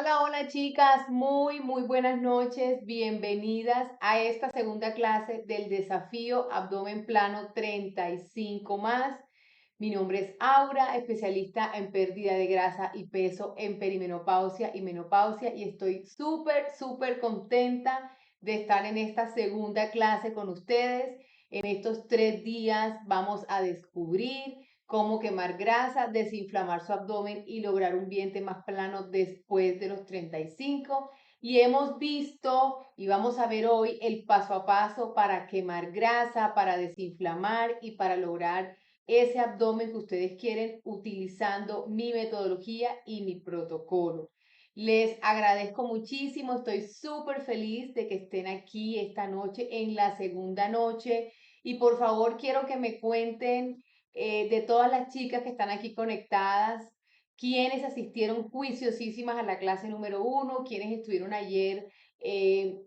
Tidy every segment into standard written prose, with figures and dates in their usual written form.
Hola, hola chicas, muy buenas noches. Bienvenidas a esta segunda clase del desafío Abdomen Plano 35 más. Mi nombre es Aura, especialista en pérdida de grasa y peso en perimenopausia y menopausia y estoy súper contenta de estar en esta segunda clase con ustedes. En estos 3 días vamos a descubrir cómo quemar grasa, desinflamar su abdomen y lograr un vientre más plano después de los 35. Y hemos visto y vamos a ver hoy el paso a paso para quemar grasa, para desinflamar y para lograr ese abdomen que ustedes quieren utilizando mi metodología y mi protocolo. Les agradezco muchísimo, estoy súper feliz de que estén aquí esta noche en la segunda noche y por favor quiero que me cuenten de todas las chicas que están aquí conectadas, quienes asistieron juiciosísimas a la clase número 1, quienes estuvieron ayer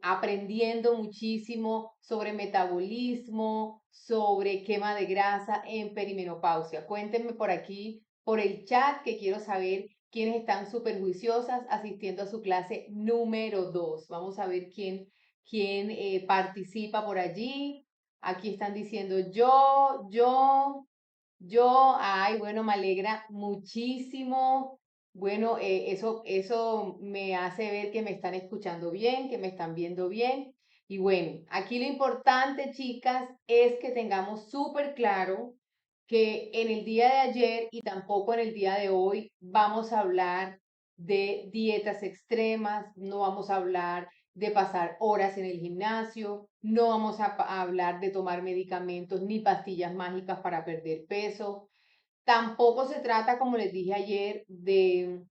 aprendiendo muchísimo sobre metabolismo, sobre quema de grasa en perimenopausia. Cuéntenme por aquí, por el chat, que quiero saber quiénes están súper juiciosas asistiendo a su clase número 2. Vamos a ver quién participa por allí. Aquí están diciendo ay, bueno, me alegra muchísimo. Bueno, eso me hace ver que me están escuchando bien, que me están viendo bien. Y bueno, aquí lo importante, chicas, es que tengamos súper claro que en el día de ayer y tampoco en el día de hoy vamos a hablar de dietas extremas, no vamos a hablar de pasar horas en el gimnasio, no vamos a hablar de tomar medicamentos ni pastillas mágicas para perder peso. Tampoco se trata, como les dije ayer, de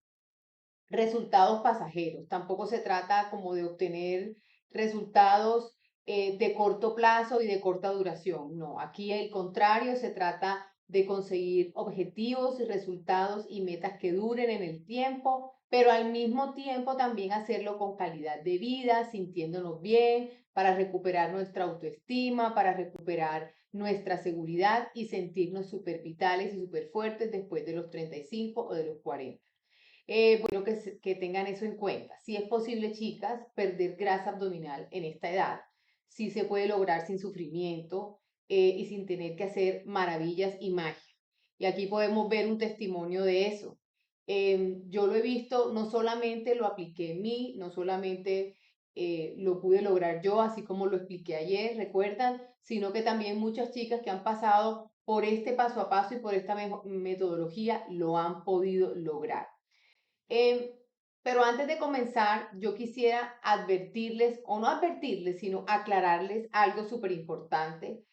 resultados pasajeros. Tampoco se trata como de obtener resultados de corto plazo y de corta duración. No, aquí al contrario, se trata de conseguir objetivos y resultados y metas que duren en el tiempo, pero al mismo tiempo también hacerlo con calidad de vida, sintiéndonos bien, para recuperar nuestra autoestima, para recuperar nuestra seguridad y sentirnos súper vitales y súper fuertes después de los 35 o de los 40. Bueno, que tengan eso en cuenta. Si es posible, chicas, perder grasa abdominal en esta edad. Sí se puede lograr sin sufrimiento y sin tener que hacer maravillas y magia. Y aquí podemos ver un testimonio de eso. Yo lo he visto, no solamente lo apliqué en mí, no solamente lo pude lograr yo, así como lo expliqué ayer, recuerdan, sino que también muchas chicas que han pasado por este paso a paso y por esta metodología lo han podido lograr. Eh, pero antes de comenzar, yo quisiera advertirles, o no advertirles, sino aclararles algo súper importante,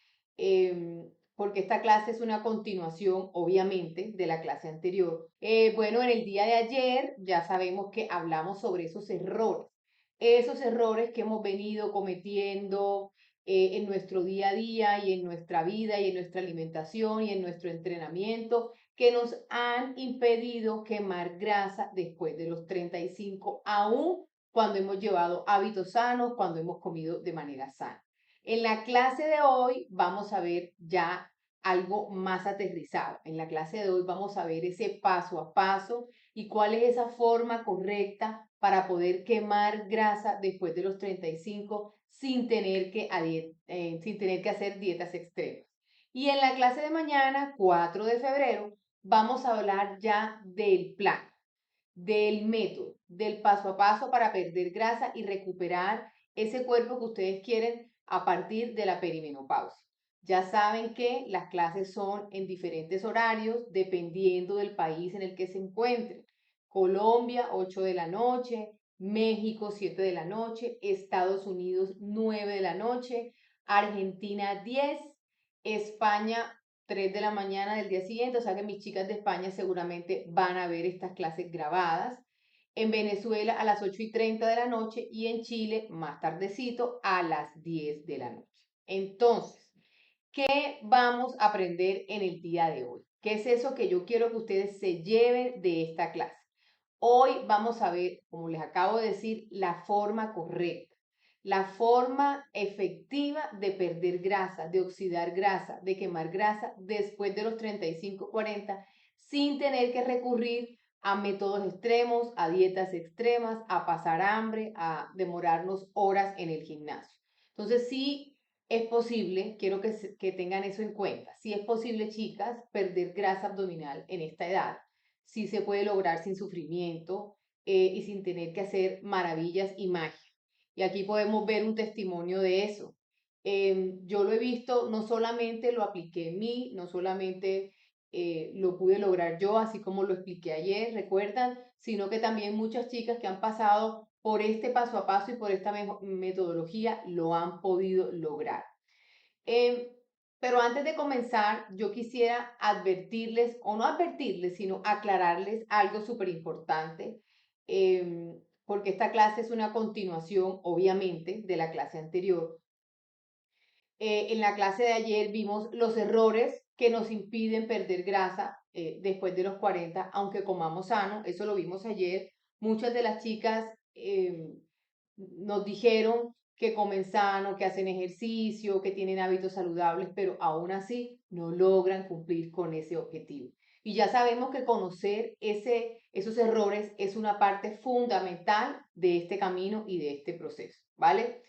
porque esta clase es una continuación, obviamente, de la clase anterior. Bueno, en el día de ayer ya sabemos que hablamos sobre esos errores que hemos venido cometiendo en nuestro día a día y en nuestra vida y en nuestra alimentación y en nuestro entrenamiento que nos han impedido quemar grasa después de los 35, aún cuando hemos llevado hábitos sanos, cuando hemos comido de manera sana. En la clase de hoy vamos a ver ya algo más aterrizado. En la clase de hoy vamos a ver ese paso a paso y cuál es esa forma correcta para poder quemar grasa después de los 35 sin tener que hacer dietas extremas. Y en la clase de mañana, 4 de febrero, vamos a hablar ya del plan, del método, del paso a paso para perder grasa y recuperar ese cuerpo que ustedes quieren a partir de la perimenopausia. Ya saben que las clases son en diferentes horarios dependiendo del país en el que se encuentren. Colombia, 8 de la noche, México, 7 de la noche, Estados Unidos, 9 de la noche, Argentina, 10, España, 3 de la mañana del día siguiente, o sea que mis chicas de España seguramente van a ver estas clases grabadas. En Venezuela a las 8:30 de la noche y en Chile más tardecito a las 10 de la noche. Entonces, ¿qué vamos a aprender en el día de hoy? ¿Qué es eso que yo quiero que ustedes se lleven de esta clase? Hoy vamos a ver, como les acabo de decir, la forma correcta, la forma efectiva de perder grasa, de oxidar grasa, de quemar grasa después de los 35, 40, sin tener que recurrir a métodos extremos, a dietas extremas, a pasar hambre, a demorarnos horas en el gimnasio. Entonces sí es posible, quiero que tengan eso en cuenta, sí es posible, chicas, perder grasa abdominal en esta edad. Sí se puede lograr sin sufrimiento y sin tener que hacer maravillas y magia. Y aquí podemos ver un testimonio de eso. Yo lo he visto, no solamente lo apliqué en mí, no solamente lo pude lograr yo, así como lo expliqué ayer, recuerdan, sino que también muchas chicas que han pasado por este paso a paso y por esta metodología lo han podido lograr. Eh, pero antes de comenzar, yo quisiera advertirles, o no advertirles, sino aclararles algo súper importante, porque esta clase es una continuación, obviamente, de la clase anterior. En la clase de ayer vimos los errores que nos impiden perder grasa después de los 40, aunque comamos sano, eso lo vimos ayer. Muchas de las chicas nos dijeron que comen sano, que hacen ejercicio, que tienen hábitos saludables, pero aún así no logran cumplir con ese objetivo. Y ya sabemos que conocer esos errores es una parte fundamental de este camino y de este proceso, ¿vale?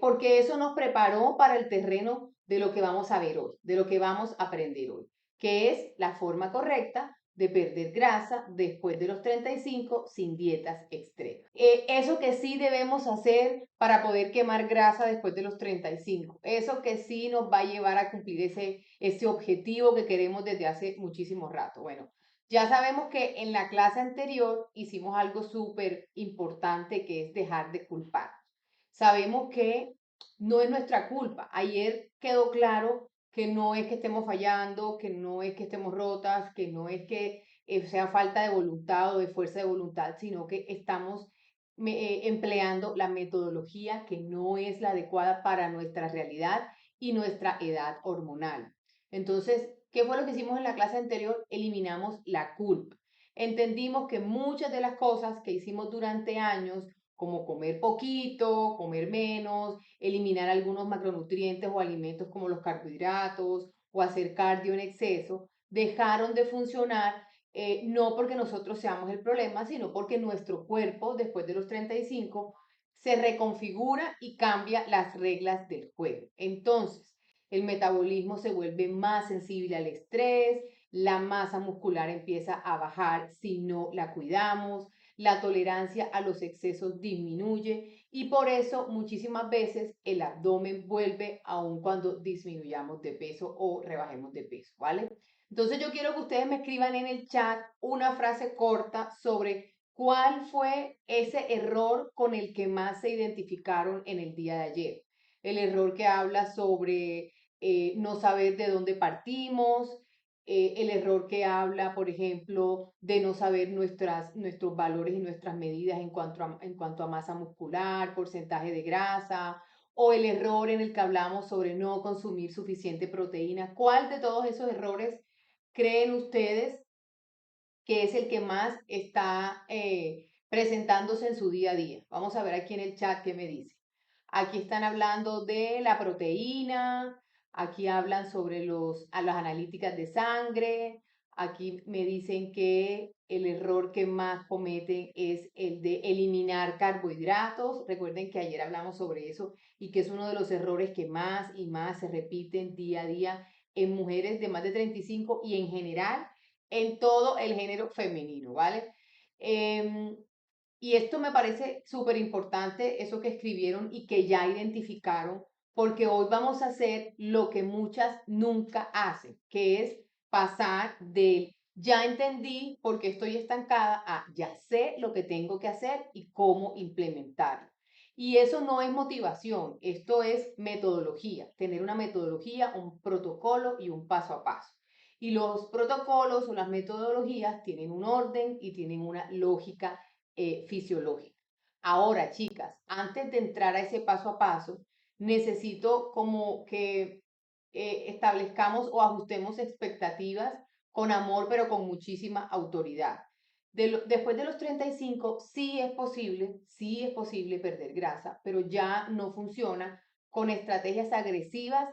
Porque eso nos preparó para el terreno de lo que vamos a ver hoy, de lo que vamos a aprender hoy, que es la forma correcta de perder grasa después de los 35 sin dietas extremas. Eso que sí debemos hacer para poder quemar grasa después de los 35, eso que sí nos va a llevar a cumplir ese objetivo que queremos desde hace muchísimo rato. Bueno, ya sabemos que en la clase anterior hicimos algo súper importante que es dejar de culpar. Sabemos que no es nuestra culpa. Ayer quedó claro que no es que estemos fallando, que no es que estemos rotas, que no es que sea falta de voluntad o de fuerza de voluntad, sino que estamos empleando la metodología que no es la adecuada para nuestra realidad y nuestra edad hormonal. Entonces, ¿qué fue lo que hicimos en la clase anterior? Eliminamos la culpa. Entendimos que muchas de las cosas que hicimos durante años, como comer poquito, comer menos, eliminar algunos macronutrientes o alimentos como los carbohidratos o hacer cardio en exceso, dejaron de funcionar, no porque nosotros seamos el problema, sino porque nuestro cuerpo, después de los 35, se reconfigura y cambia las reglas del juego. Entonces, el metabolismo se vuelve más sensible al estrés, la masa muscular empieza a bajar si no la cuidamos, la tolerancia a los excesos disminuye y por eso muchísimas veces el abdomen vuelve aun cuando disminuyamos de peso o rebajemos de peso, ¿vale? Entonces yo quiero que ustedes me escriban en el chat una frase corta sobre cuál fue ese error con el que más se identificaron en el día de ayer. El error que habla sobre no saber de dónde partimos, el error que habla, por ejemplo, de no saber nuestros valores y nuestras medidas en cuanto a masa muscular, porcentaje de grasa, o el error en el que hablamos sobre no consumir suficiente proteína. ¿Cuál de todos esos errores creen ustedes que es el que más está presentándose en su día a día? Vamos a ver aquí en el chat qué me dice. Aquí están hablando de la proteína, aquí hablan sobre las analíticas de sangre, aquí me dicen que el error que más cometen es el de eliminar carbohidratos. Recuerden que ayer hablamos sobre eso y que es uno de los errores que más y más se repiten día a día en mujeres de más de 35 y en general en todo el género femenino, ¿vale? Y esto me parece súper importante, eso que escribieron y que ya identificaron, porque hoy vamos a hacer lo que muchas nunca hacen, que es pasar del ya entendí por qué estoy estancada a ya sé lo que tengo que hacer y cómo implementarlo. Y eso no es motivación, esto es metodología, tener una metodología, un protocolo y un paso a paso. Y los protocolos o las metodologías tienen un orden y tienen una lógica fisiológica. Ahora, chicas, antes de entrar a ese paso a paso, necesito como que establezcamos o ajustemos expectativas con amor, pero con muchísima autoridad. Después de los 35, sí es posible perder grasa, pero ya no funciona con estrategias agresivas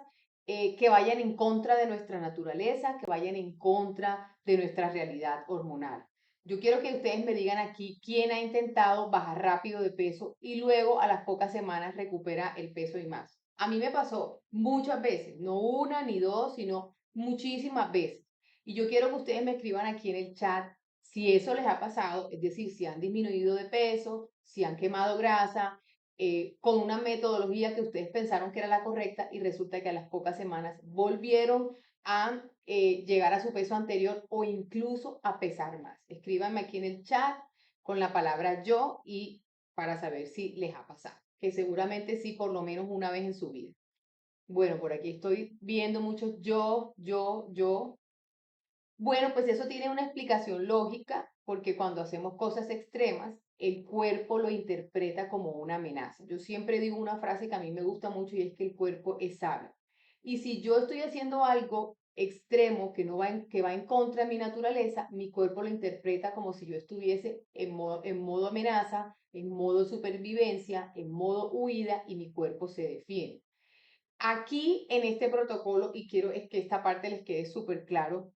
que vayan en contra de nuestra naturaleza, que vayan en contra de nuestra realidad hormonal. Yo quiero que ustedes me digan aquí quién ha intentado bajar rápido de peso y luego a las pocas semanas recupera el peso y más. A mí me pasó muchas veces, no una ni dos, sino muchísimas veces. Y yo quiero que ustedes me escriban aquí en el chat si eso les ha pasado, es decir, si han disminuido de peso, si han quemado grasa, con una metodología que ustedes pensaron que era la correcta y resulta que a las pocas semanas volvieron a llegar a su peso anterior o incluso a pesar más. Escríbanme aquí en el chat con la palabra yo y para saber si les ha pasado, que seguramente sí, por lo menos una vez en su vida. Bueno, por aquí estoy viendo muchos yo. Bueno, pues eso tiene una explicación lógica, porque cuando hacemos cosas extremas, el cuerpo lo interpreta como una amenaza. Yo siempre digo una frase que a mí me gusta mucho y es que el cuerpo es sabio. Y si yo estoy haciendo algo extremo que no que va en contra de mi naturaleza, mi cuerpo lo interpreta como si yo estuviese en modo amenaza, en modo supervivencia, en modo huida y mi cuerpo se defiende. Aquí en este protocolo, y quiero es que esta parte les quede súper claro,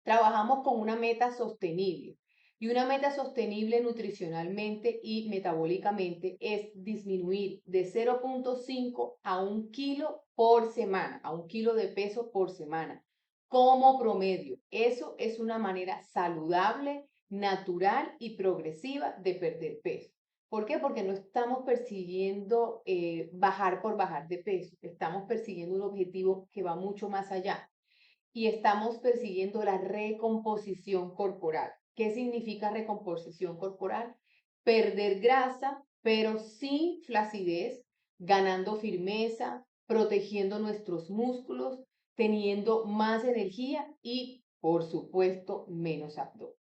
trabajamos con una meta sostenible. Y una meta sostenible nutricionalmente y metabólicamente es disminuir de 0,5 a 1 kilo por semana, a 1 kilo de peso por semana, como promedio. Eso es una manera saludable, natural y progresiva de perder peso. ¿Por qué? Porque no estamos persiguiendo bajar por bajar de peso, estamos persiguiendo un objetivo que va mucho más allá y estamos persiguiendo la recomposición corporal. ¿Qué significa recomposición corporal? Perder grasa, pero sin flacidez, ganando firmeza, protegiendo nuestros músculos, teniendo más energía y, por supuesto, menos abdomen.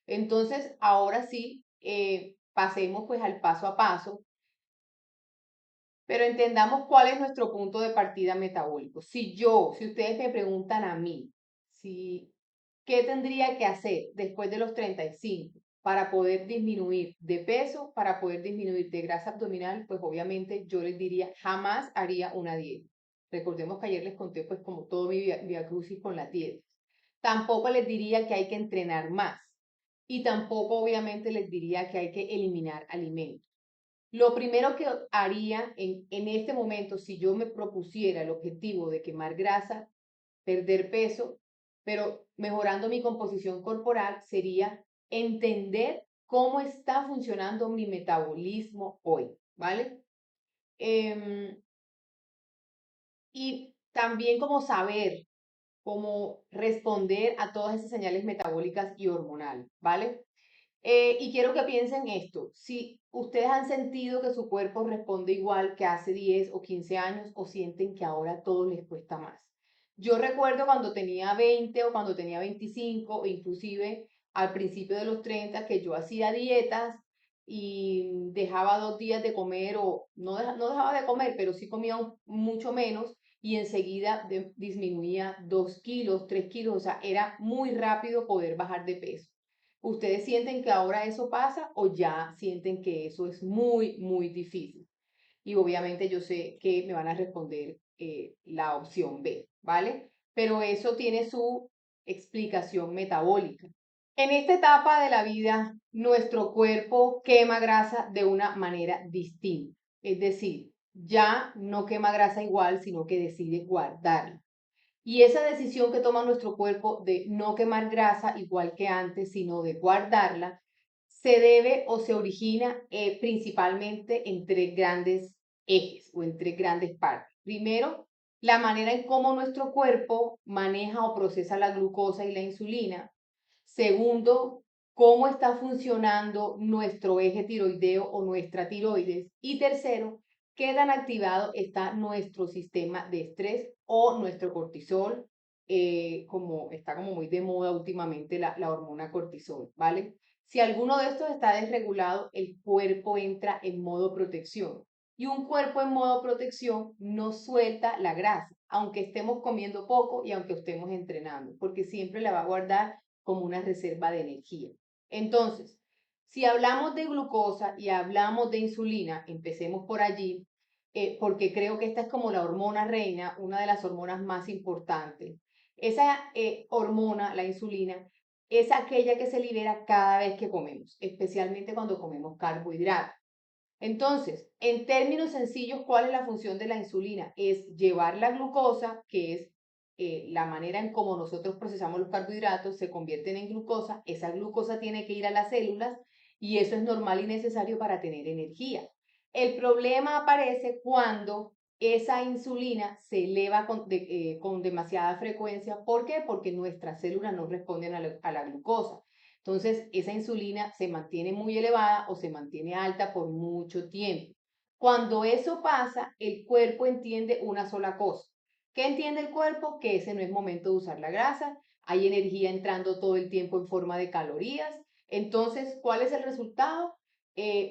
Entonces, ahora sí, pasemos pues al paso a paso, pero entendamos cuál es nuestro punto de partida metabólico. Si ustedes me preguntan a mí, si ¿qué tendría que hacer después de los 35 para poder disminuir de peso, para poder disminuir de grasa abdominal? Pues obviamente yo les diría, jamás haría una dieta. Recordemos que ayer les conté pues como todo mi via crucis con las dietas. Tampoco les diría que hay que entrenar más y tampoco obviamente les diría que hay que eliminar alimentos. Lo primero que haría en este momento, si yo me propusiera el objetivo de quemar grasa, perder peso, pero mejorando mi composición corporal, sería entender cómo está funcionando mi metabolismo hoy, ¿vale? Y también como saber cómo responder a todas esas señales metabólicas y hormonales, ¿vale? Y quiero que piensen esto, si ustedes han sentido que su cuerpo responde igual que hace 10 o 15 años o sienten que ahora todo les cuesta más. Yo recuerdo cuando tenía 20 o cuando tenía 25 o inclusive al principio de los 30 que yo hacía dietas y dejaba 2 días de comer o no dejaba de comer, pero sí comía mucho menos y enseguida disminuía 2 kilos, 3 kilos, o sea, era muy rápido poder bajar de peso. ¿Ustedes sienten que ahora eso pasa o ya sienten que eso es muy, muy difícil? Y obviamente yo sé que me van a responder la opción B, ¿vale? Pero eso tiene su explicación metabólica. En esta etapa de la vida, nuestro cuerpo quema grasa de una manera distinta. Es decir, ya no quema grasa igual, sino que decide guardarla. Y esa decisión que toma nuestro cuerpo de no quemar grasa igual que antes, sino de guardarla, se debe o se origina principalmente en tres grandes ejes o en tres grandes partes. Primero, la manera en cómo nuestro cuerpo maneja o procesa la glucosa y la insulina. Segundo, cómo está funcionando nuestro eje tiroideo o nuestra tiroides. Y tercero, qué tan activado está nuestro sistema de estrés o nuestro cortisol, como está como muy de moda últimamente la hormona cortisol, ¿vale? Si alguno de estos está desregulado, el cuerpo entra en modo protección. Y un cuerpo en modo protección no suelta la grasa, aunque estemos comiendo poco y aunque estemos entrenando, porque siempre la va a guardar como una reserva de energía. Entonces, si hablamos de glucosa y hablamos de insulina, empecemos por allí, porque creo que esta es como la hormona reina, una de las hormonas más importantes. Esa hormona, la insulina, es aquella que se libera cada vez que comemos, especialmente cuando comemos carbohidratos. Entonces, en términos sencillos, ¿cuál es la función de la insulina? Es llevar la glucosa, que es la manera en cómo nosotros procesamos los carbohidratos, se convierten en glucosa, esa glucosa tiene que ir a las células y eso es normal y necesario para tener energía. El problema aparece cuando esa insulina se eleva con demasiada frecuencia. ¿Por qué? Porque nuestras células no responden a la glucosa. Entonces, esa insulina se mantiene muy elevada o se mantiene alta por mucho tiempo. Cuando eso pasa, el cuerpo entiende una sola cosa. ¿Qué entiende el cuerpo? Que ese no es momento de usar la grasa, hay energía entrando todo el tiempo en forma de calorías. Entonces, ¿cuál es el resultado?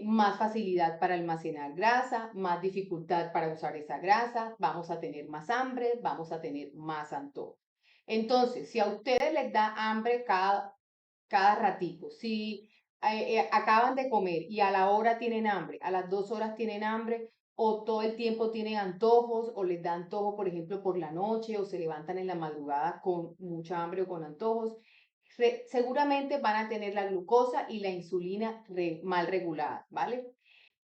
Más facilidad para almacenar grasa, más dificultad para usar esa grasa, vamos a tener más hambre, vamos a tener más antojo. Entonces, si a ustedes les da hambre cada ratico. Si acaban de comer y a la hora tienen hambre, a las 2 horas tienen hambre, o todo el tiempo tienen antojos, o les da antojo, por ejemplo, por la noche, o se levantan en la madrugada con mucha hambre o con antojos, seguramente van a tener la glucosa y la insulina mal reguladas, ¿vale?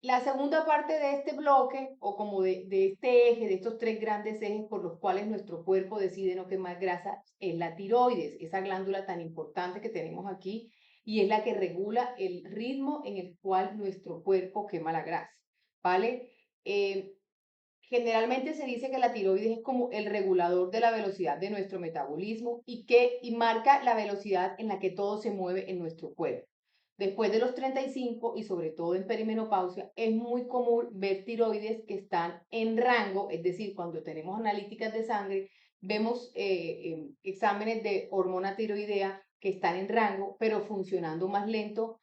La segunda parte de este bloque, o como de este eje, de estos tres grandes ejes por los cuales nuestro cuerpo decide no quemar grasa, es la tiroides, esa glándula tan importante que tenemos aquí, y es la que regula el ritmo en el cual nuestro cuerpo quema la grasa, ¿vale? Eh, Generalmente se dice que la tiroides es como el regulador de la velocidad de nuestro metabolismo y marca la velocidad en la que todo se mueve en nuestro cuerpo. Después de los 35 y sobre todo en perimenopausia, es muy común ver tiroides que están en rango, es decir, cuando tenemos analíticas de sangre, vemos exámenes de hormona tiroidea que están en rango, pero funcionando más lento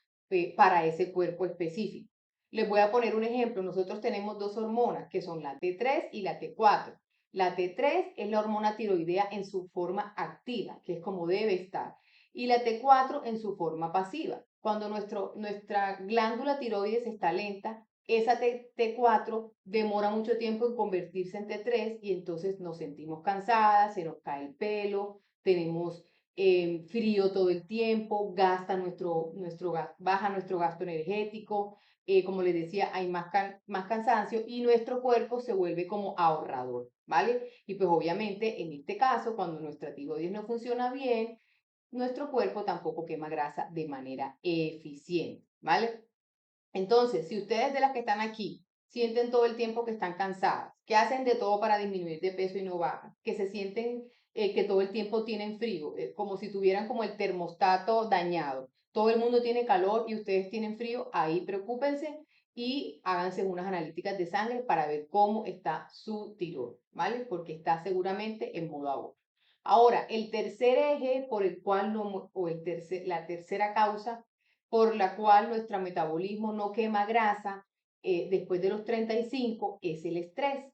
para ese cuerpo específico. Les voy a poner un ejemplo. Nosotros tenemos dos hormonas que son la T3 y la T4. La T3 es la hormona tiroidea en su forma activa, que es como debe estar, y la T4 en su forma pasiva. Cuando nuestra glándula tiroides está lenta, esa T4 demora mucho tiempo en convertirse en T3 y entonces nos sentimos cansadas, se nos cae el pelo, tenemos frío todo el tiempo, baja nuestro gasto energético, como les decía, hay más cansancio y nuestro cuerpo se vuelve como ahorrador, ¿vale? Y pues obviamente en este caso, cuando nuestra tiroides no funciona bien, nuestro cuerpo tampoco quema grasa de manera eficiente, ¿vale? Entonces, si ustedes de las que están aquí sienten todo el tiempo que están cansadas, que hacen de todo para disminuir de peso y no bajan, que se sienten que todo el tiempo tienen frío, como si tuvieran como el termostato dañado, todo el mundo tiene calor y ustedes tienen frío, ahí preocúpense y háganse unas analíticas de sangre para ver cómo está su tiroides, ¿vale? Porque está seguramente en modo abajo. Ahora, el tercer eje por el cual no, o la tercera causa por la cual nuestro metabolismo no quema grasa después de los 35 es el estrés.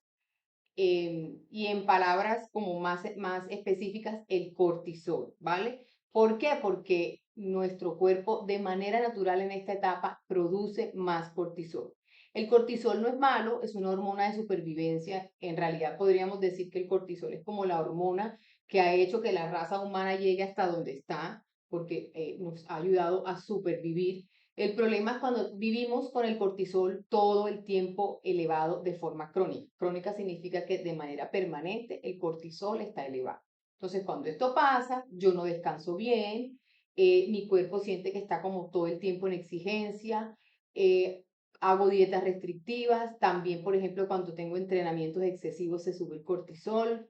Y en palabras como más específicas, el cortisol, ¿vale? ¿Por qué? Porque nuestro cuerpo de manera natural en esta etapa produce más cortisol. El cortisol no es malo, es una hormona de supervivencia. En realidad podríamos decir que el cortisol es como la hormona que ha hecho que la raza humana llegue hasta donde está, porque nos ha ayudado a supervivir. El problema es cuando vivimos con el cortisol todo el tiempo elevado de forma crónica. Crónica significa que de manera permanente el cortisol está elevado. Entonces, cuando esto pasa, yo no descanso bien, mi cuerpo siente que está como todo el tiempo en exigencia, eh, hago dietas restrictivas, también, por ejemplo, cuando tengo entrenamientos excesivos se sube el cortisol,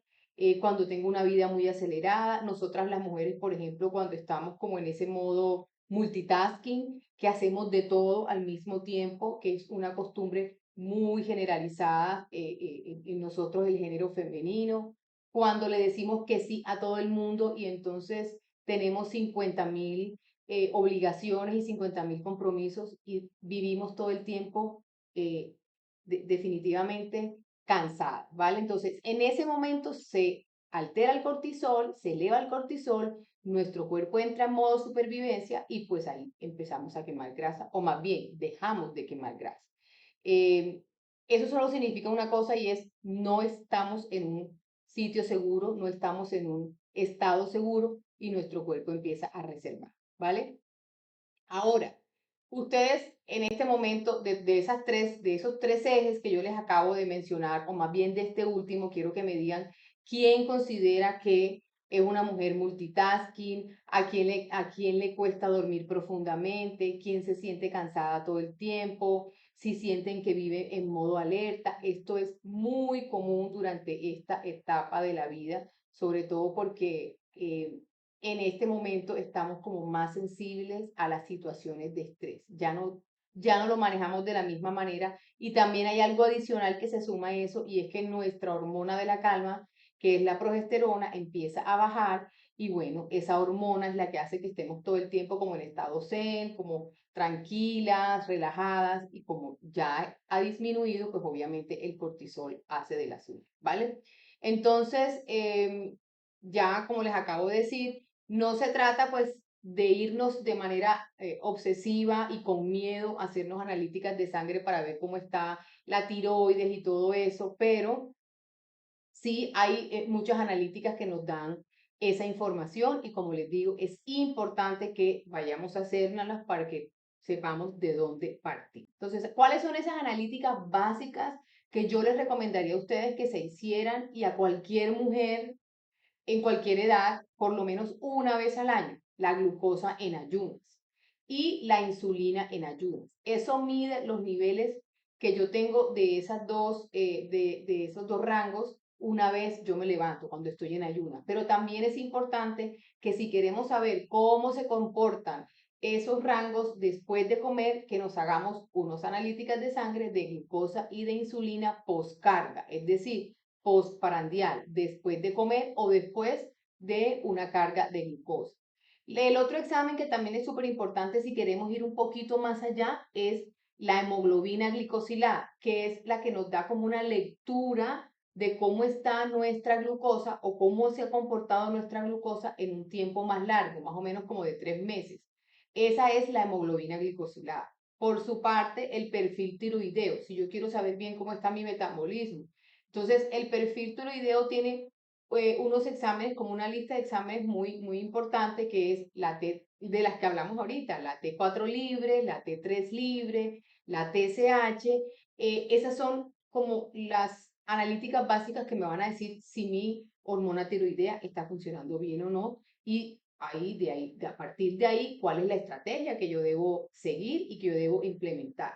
cuando tengo una vida muy acelerada, nosotras las mujeres, por ejemplo, cuando estamos como en ese modo multitasking, que hacemos de todo al mismo tiempo, que es una costumbre muy generalizada en nosotros, el género femenino, cuando le decimos que sí a todo el mundo y entonces tenemos 50.000 obligaciones y 50.000 compromisos y vivimos todo el tiempo definitivamente cansadas, ¿vale? Entonces, en ese momento se altera el cortisol, se eleva el cortisol, nuestro cuerpo entra en modo supervivencia y pues ahí empezamos a quemar grasa, o más bien dejamos de quemar grasa. Eh, Eso solo significa una cosa y es no estamos en un sitio seguro, no estamos en un estado seguro y nuestro cuerpo empieza a reservar, ¿vale? Ahora, ustedes en este momento, de esos tres ejes que yo les acabo de mencionar, o más bien de este último, quiero que me digan quién considera que es una mujer multitasking, a quién le cuesta dormir profundamente, quién se siente cansada todo el tiempo, si sienten que vive en modo alerta. Esto es muy común durante esta etapa de la vida, sobre todo porque en este momento estamos como más sensibles a las situaciones de estrés. Ya no lo manejamos de la misma manera y también hay algo adicional que se suma a eso y es que nuestra hormona de la calma, que es la progesterona, empieza a bajar y bueno, esa hormona es la que hace que estemos todo el tiempo como en estado zen, como tranquilas, relajadas y como ya ha disminuido, pues obviamente el cortisol hace de la suya, ¿vale? Entonces, ya como les acabo de decir, no se trata pues de irnos de manera obsesiva y con miedo a hacernos analíticas de sangre para ver cómo está la tiroides y todo eso, pero sí hay muchas analíticas que nos dan esa información y como les digo, es importante que vayamos a hacerlas para que sepamos de dónde partir. Entonces, ¿cuáles son esas analíticas básicas que yo les recomendaría a ustedes que se hicieran y a cualquier mujer en cualquier edad, por lo menos una vez al año, la glucosa en ayunas y la insulina en ayunas? Eso mide los niveles que yo tengo de de esos dos rangos una vez yo me levanto cuando estoy en ayunas. Pero también es importante que si queremos saber cómo se comportan esos rangos después de comer, que nos hagamos unas analíticas de sangre de glucosa y de insulina postcarga, es decir, postprandial, después de comer o después de una carga de glucosa. El otro examen que también es súper importante si queremos ir un poquito más allá es la hemoglobina glicosilada, que es la que nos da como una lectura de cómo está nuestra glucosa o cómo se ha comportado nuestra glucosa en un tiempo más largo, más o menos como de 3 meses. Esa es la hemoglobina glicosilada. Por su parte, el perfil tiroideo, si yo quiero saber bien cómo está mi metabolismo. Entonces, el perfil tiroideo tiene unos exámenes, como una lista de exámenes muy importante, que es la T, de las que hablamos ahorita, la T4 libre, la T3 libre, la TSH. Esas son como las analíticas básicas que me van a decir si mi hormona tiroidea está funcionando bien o no. Y a partir de ahí, cuál es la estrategia que yo debo seguir y que yo debo implementar.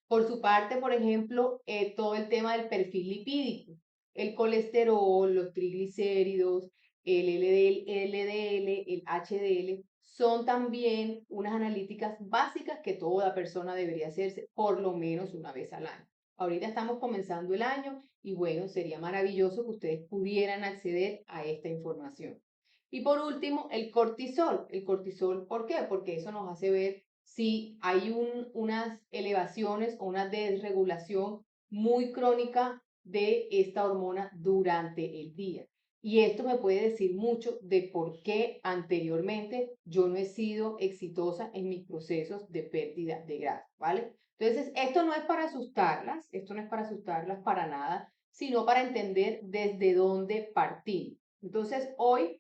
Por su parte, por ejemplo, todo el tema del perfil lipídico, el colesterol, los triglicéridos, el LDL, el HDL, son también unas analíticas básicas que toda persona debería hacerse por lo menos una vez al año. Ahorita estamos comenzando el año y bueno, sería maravilloso que ustedes pudieran acceder a esta información. Y por último, el cortisol. El cortisol, ¿por qué? Porque eso nos hace ver si hay unas elevaciones o una desregulación muy crónica de esta hormona durante el día. Y esto me puede decir mucho de por qué anteriormente yo no he sido exitosa en mis procesos de pérdida de grasa, ¿vale? Entonces, esto no es para asustarlas, esto no es para asustarlas para nada, sino para entender desde dónde partir. Entonces, hoy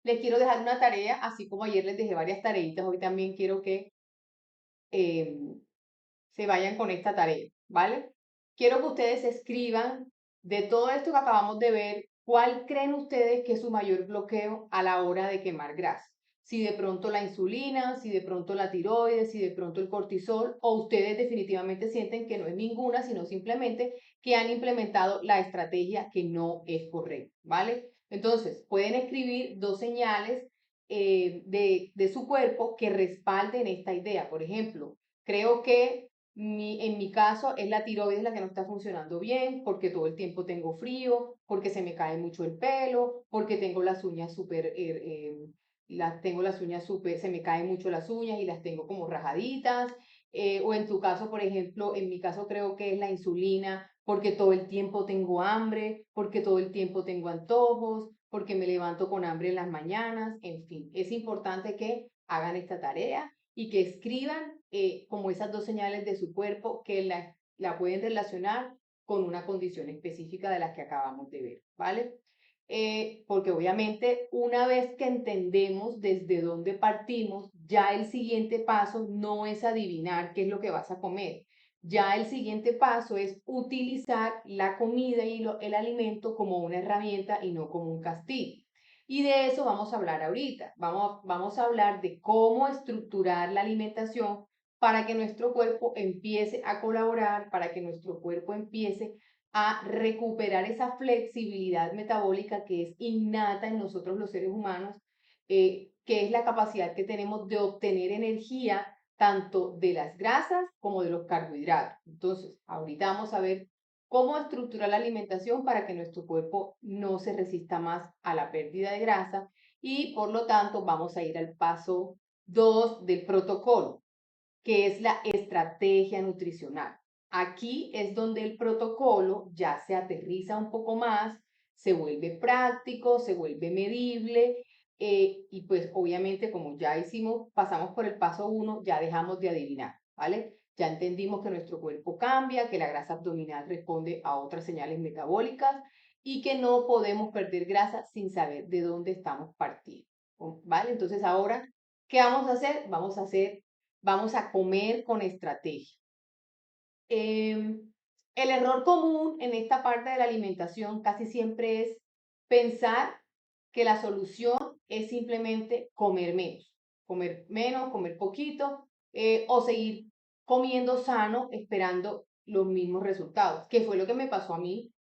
les quiero dejar una tarea, así como ayer les dejé varias tareitas, hoy también quiero que eh, se vayan con esta tarea, ¿vale? Quiero que ustedes escriban de todo esto que acabamos de ver, ¿cuál creen ustedes que es su mayor bloqueo a la hora de quemar grasa? Si de pronto la insulina, si de pronto la tiroides, si de pronto el cortisol, o ustedes definitivamente sienten que no es ninguna, sino simplemente que han implementado la estrategia que no es correcta, ¿vale? Entonces, pueden escribir dos señales de su cuerpo que respalden esta idea. Por ejemplo, creo que en mi caso es la tiroides la que no está funcionando bien, porque todo el tiempo tengo frío, porque se me cae mucho el pelo, porque tengo las uñas tengo las uñas súper, se me caen mucho las uñas y las tengo como rajaditas. O en tu caso, por ejemplo, en mi caso creo que es la insulina, porque todo el tiempo tengo hambre, porque todo el tiempo tengo antojos, porque me levanto con hambre en las mañanas, en fin, es importante que hagan esta tarea y que escriban como esas dos señales de su cuerpo que la pueden relacionar con una condición específica de las que acabamos de ver, ¿vale? porque obviamente una vez que entendemos desde dónde partimos, ya el siguiente paso no es adivinar qué es lo que vas a comer. Ya el siguiente paso es utilizar la comida y el alimento como una herramienta y no como un castigo. Y de eso vamos a hablar ahorita. Vamos a hablar de cómo estructurar la alimentación para que nuestro cuerpo empiece a colaborar, para que nuestro cuerpo empiece a recuperar esa flexibilidad metabólica que es innata en nosotros los seres humanos, que es la capacidad que tenemos de obtener energía tanto de las grasas como de los carbohidratos. Entonces, ahorita vamos a ver cómo estructurar la alimentación para que nuestro cuerpo no se resista más a la pérdida de grasa y por lo tanto vamos a ir al paso 2 del protocolo, que es la estrategia nutricional. Aquí es donde el protocolo ya se aterriza un poco más, se vuelve práctico, se vuelve medible y pues obviamente como ya hicimos, pasamos por el paso 1, ya dejamos de adivinar, ¿vale? Ya entendimos que nuestro cuerpo cambia, que la grasa abdominal responde a otras señales metabólicas y que no podemos perder grasa sin saber de dónde estamos partiendo, ¿vale? Entonces ahora, ¿qué vamos a hacer? Vamos a comer con estrategia. El error común en esta parte de la alimentación casi siempre es pensar que la solución es simplemente comer menos, comer poquito o seguir comiendo sano esperando los mismos resultados, que fue lo que me pasó a mí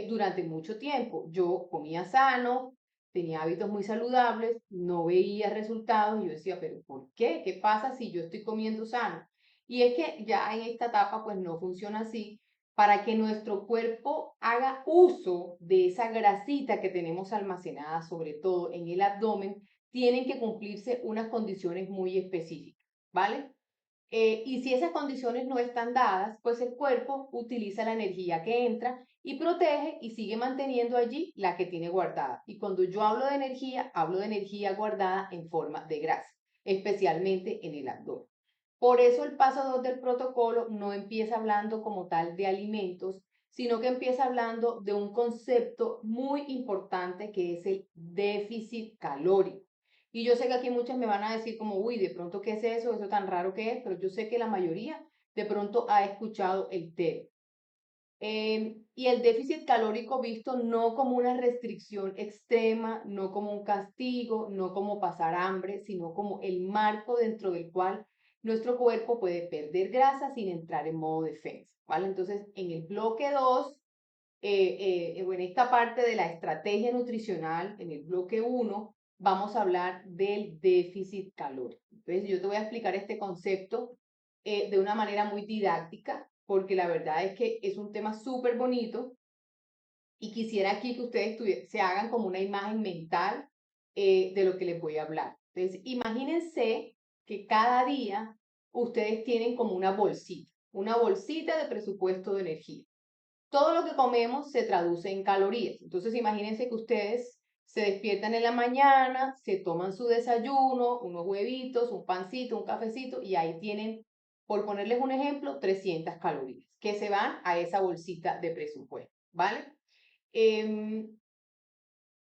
durante mucho tiempo. Yo comía sano, tenía hábitos muy saludables, no veía resultados y yo decía, pero ¿por qué? ¿Qué pasa si yo estoy comiendo sano? Y es que ya en esta etapa pues no funciona así. Para que nuestro cuerpo haga uso de esa grasita que tenemos almacenada, sobre todo en el abdomen, tienen que cumplirse unas condiciones muy específicas, ¿vale? Y si esas condiciones no están dadas, pues el cuerpo utiliza la energía que entra y protege y sigue manteniendo allí la que tiene guardada. Y cuando yo hablo de energía guardada en forma de grasa, especialmente en el abdomen. Por eso el paso 2 del protocolo no empieza hablando como tal de alimentos, sino que empieza hablando de un concepto muy importante que es el déficit calórico. Y yo sé que aquí muchas me van a decir como, uy, de pronto, ¿qué es eso? Eso tan raro que es, pero yo sé que la mayoría de pronto ha escuchado el término. Y el déficit calórico visto no como una restricción extrema, no como un castigo, no como pasar hambre, sino como el marco dentro del cual nuestro cuerpo puede perder grasa sin entrar en modo defensa, ¿vale? Entonces, en el bloque 2, o en esta parte de la estrategia nutricional, en el bloque 1, vamos a hablar del déficit calórico. Entonces, yo te voy a explicar este concepto de una manera muy didáctica, porque la verdad es que es un tema súper bonito y quisiera aquí que ustedes se hagan como una imagen mental de lo que les voy a hablar. Entonces, imagínense que cada día ustedes tienen como una bolsita de presupuesto de energía. Todo lo que comemos se traduce en calorías. Entonces, imagínense que ustedes se despiertan en la mañana, se toman su desayuno, unos huevitos, un pancito, un cafecito, y ahí tienen, por ponerles un ejemplo, 300 calorías que se van a esa bolsita de presupuesto, ¿vale? Em,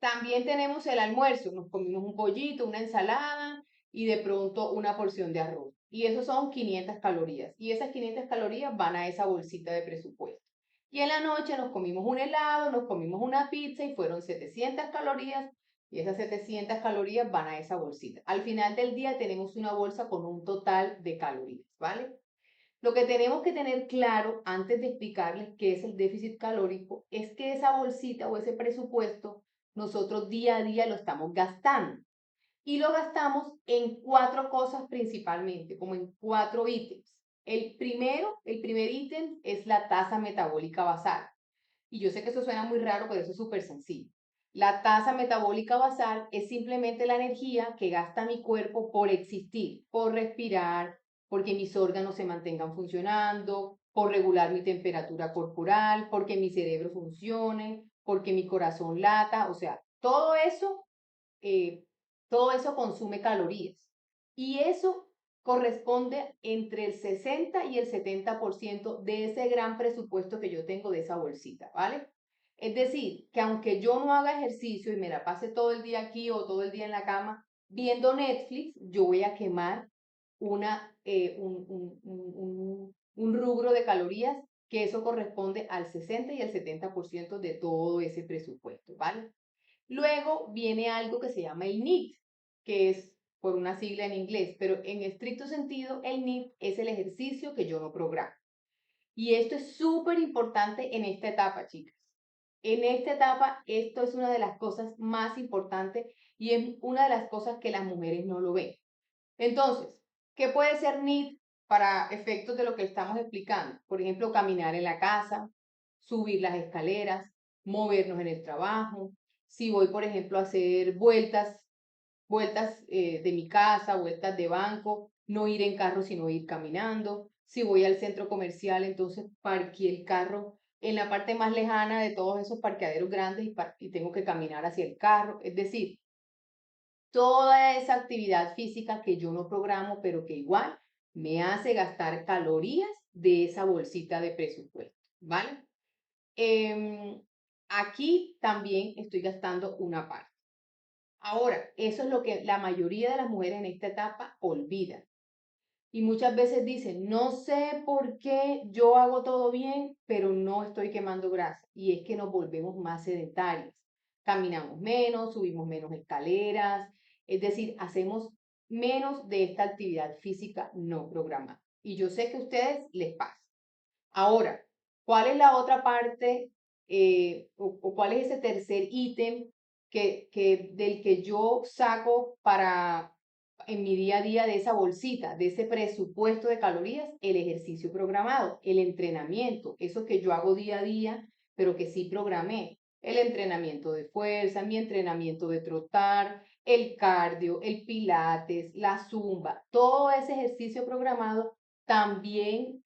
También tenemos el almuerzo, nos comimos un pollito, una ensalada y de pronto una porción de arroz. Y eso son 500 calorías. Y esas 500 calorías van a esa bolsita de presupuesto. Y en la noche nos comimos un helado, nos comimos una pizza y fueron 700 calorías. Y esas 700 calorías van a esa bolsita. Al final del día tenemos una bolsa con un total de calorías, ¿vale? Lo que tenemos que tener claro antes de explicarles qué es el déficit calórico es que esa bolsita o ese presupuesto nosotros día a día lo estamos gastando y lo gastamos en cuatro cosas principalmente, como en cuatro ítems. El primer ítem es la tasa metabólica basal. Y yo sé que eso suena muy raro, pero eso es súper sencillo. La tasa metabólica basal es simplemente la energía que gasta mi cuerpo por existir, por respirar, porque mis órganos se mantengan funcionando, por regular mi temperatura corporal, porque mi cerebro funcione, porque mi corazón lata, o sea, eh, todo eso consume calorías. Y eso corresponde entre el 60 y el 70% de ese gran presupuesto que yo tengo de esa bolsita, ¿vale? Es decir, que aunque yo no haga ejercicio y me la pase todo el día aquí o todo el día en la cama viendo Netflix, yo voy a quemar un rubro de calorías que eso corresponde al 60 y al 70% de todo ese presupuesto, ¿vale? Luego viene algo que se llama el NEAT, que es por una sigla en inglés, pero en estricto sentido el NEAT es el ejercicio que yo no programo. Y esto es súper importante en esta etapa, chicas. En esta etapa, esto es una de las cosas más importantes y es una de las cosas que las mujeres no lo ven. Entonces, ¿qué puede ser NEAT para efectos de lo que estamos explicando? Por ejemplo, caminar en la casa, subir las escaleras, movernos en el trabajo. Si voy, por ejemplo, a hacer vueltas de mi casa, vueltas de banco, no ir en carro, sino ir caminando. Si voy al centro comercial, entonces parqué el carro en la parte más lejana de todos esos parqueaderos grandes y tengo que caminar hacia el carro. Es decir, toda esa actividad física que yo no programo, pero que igual me hace gastar calorías de esa bolsita de presupuesto, ¿vale? Aquí también estoy gastando una parte. Ahora, eso es lo que la mayoría de las mujeres en esta etapa olvidan. Y muchas veces dicen, no sé por qué yo hago todo bien, pero no estoy quemando grasa. Y es que nos volvemos más sedentarias. Caminamos menos, subimos menos escaleras, es decir, hacemos menos de esta actividad física no programada. Y yo sé que a ustedes les pasa. Ahora, ¿cuál es la otra parte o cuál es ese tercer ítem del que yo saco para en mi día a día de esa bolsita, de ese presupuesto de calorías? El ejercicio programado, el entrenamiento, eso que yo hago día a día, pero que sí programé. El entrenamiento de fuerza, mi entrenamiento de trotar, el cardio, el pilates, la zumba, todo ese ejercicio programado también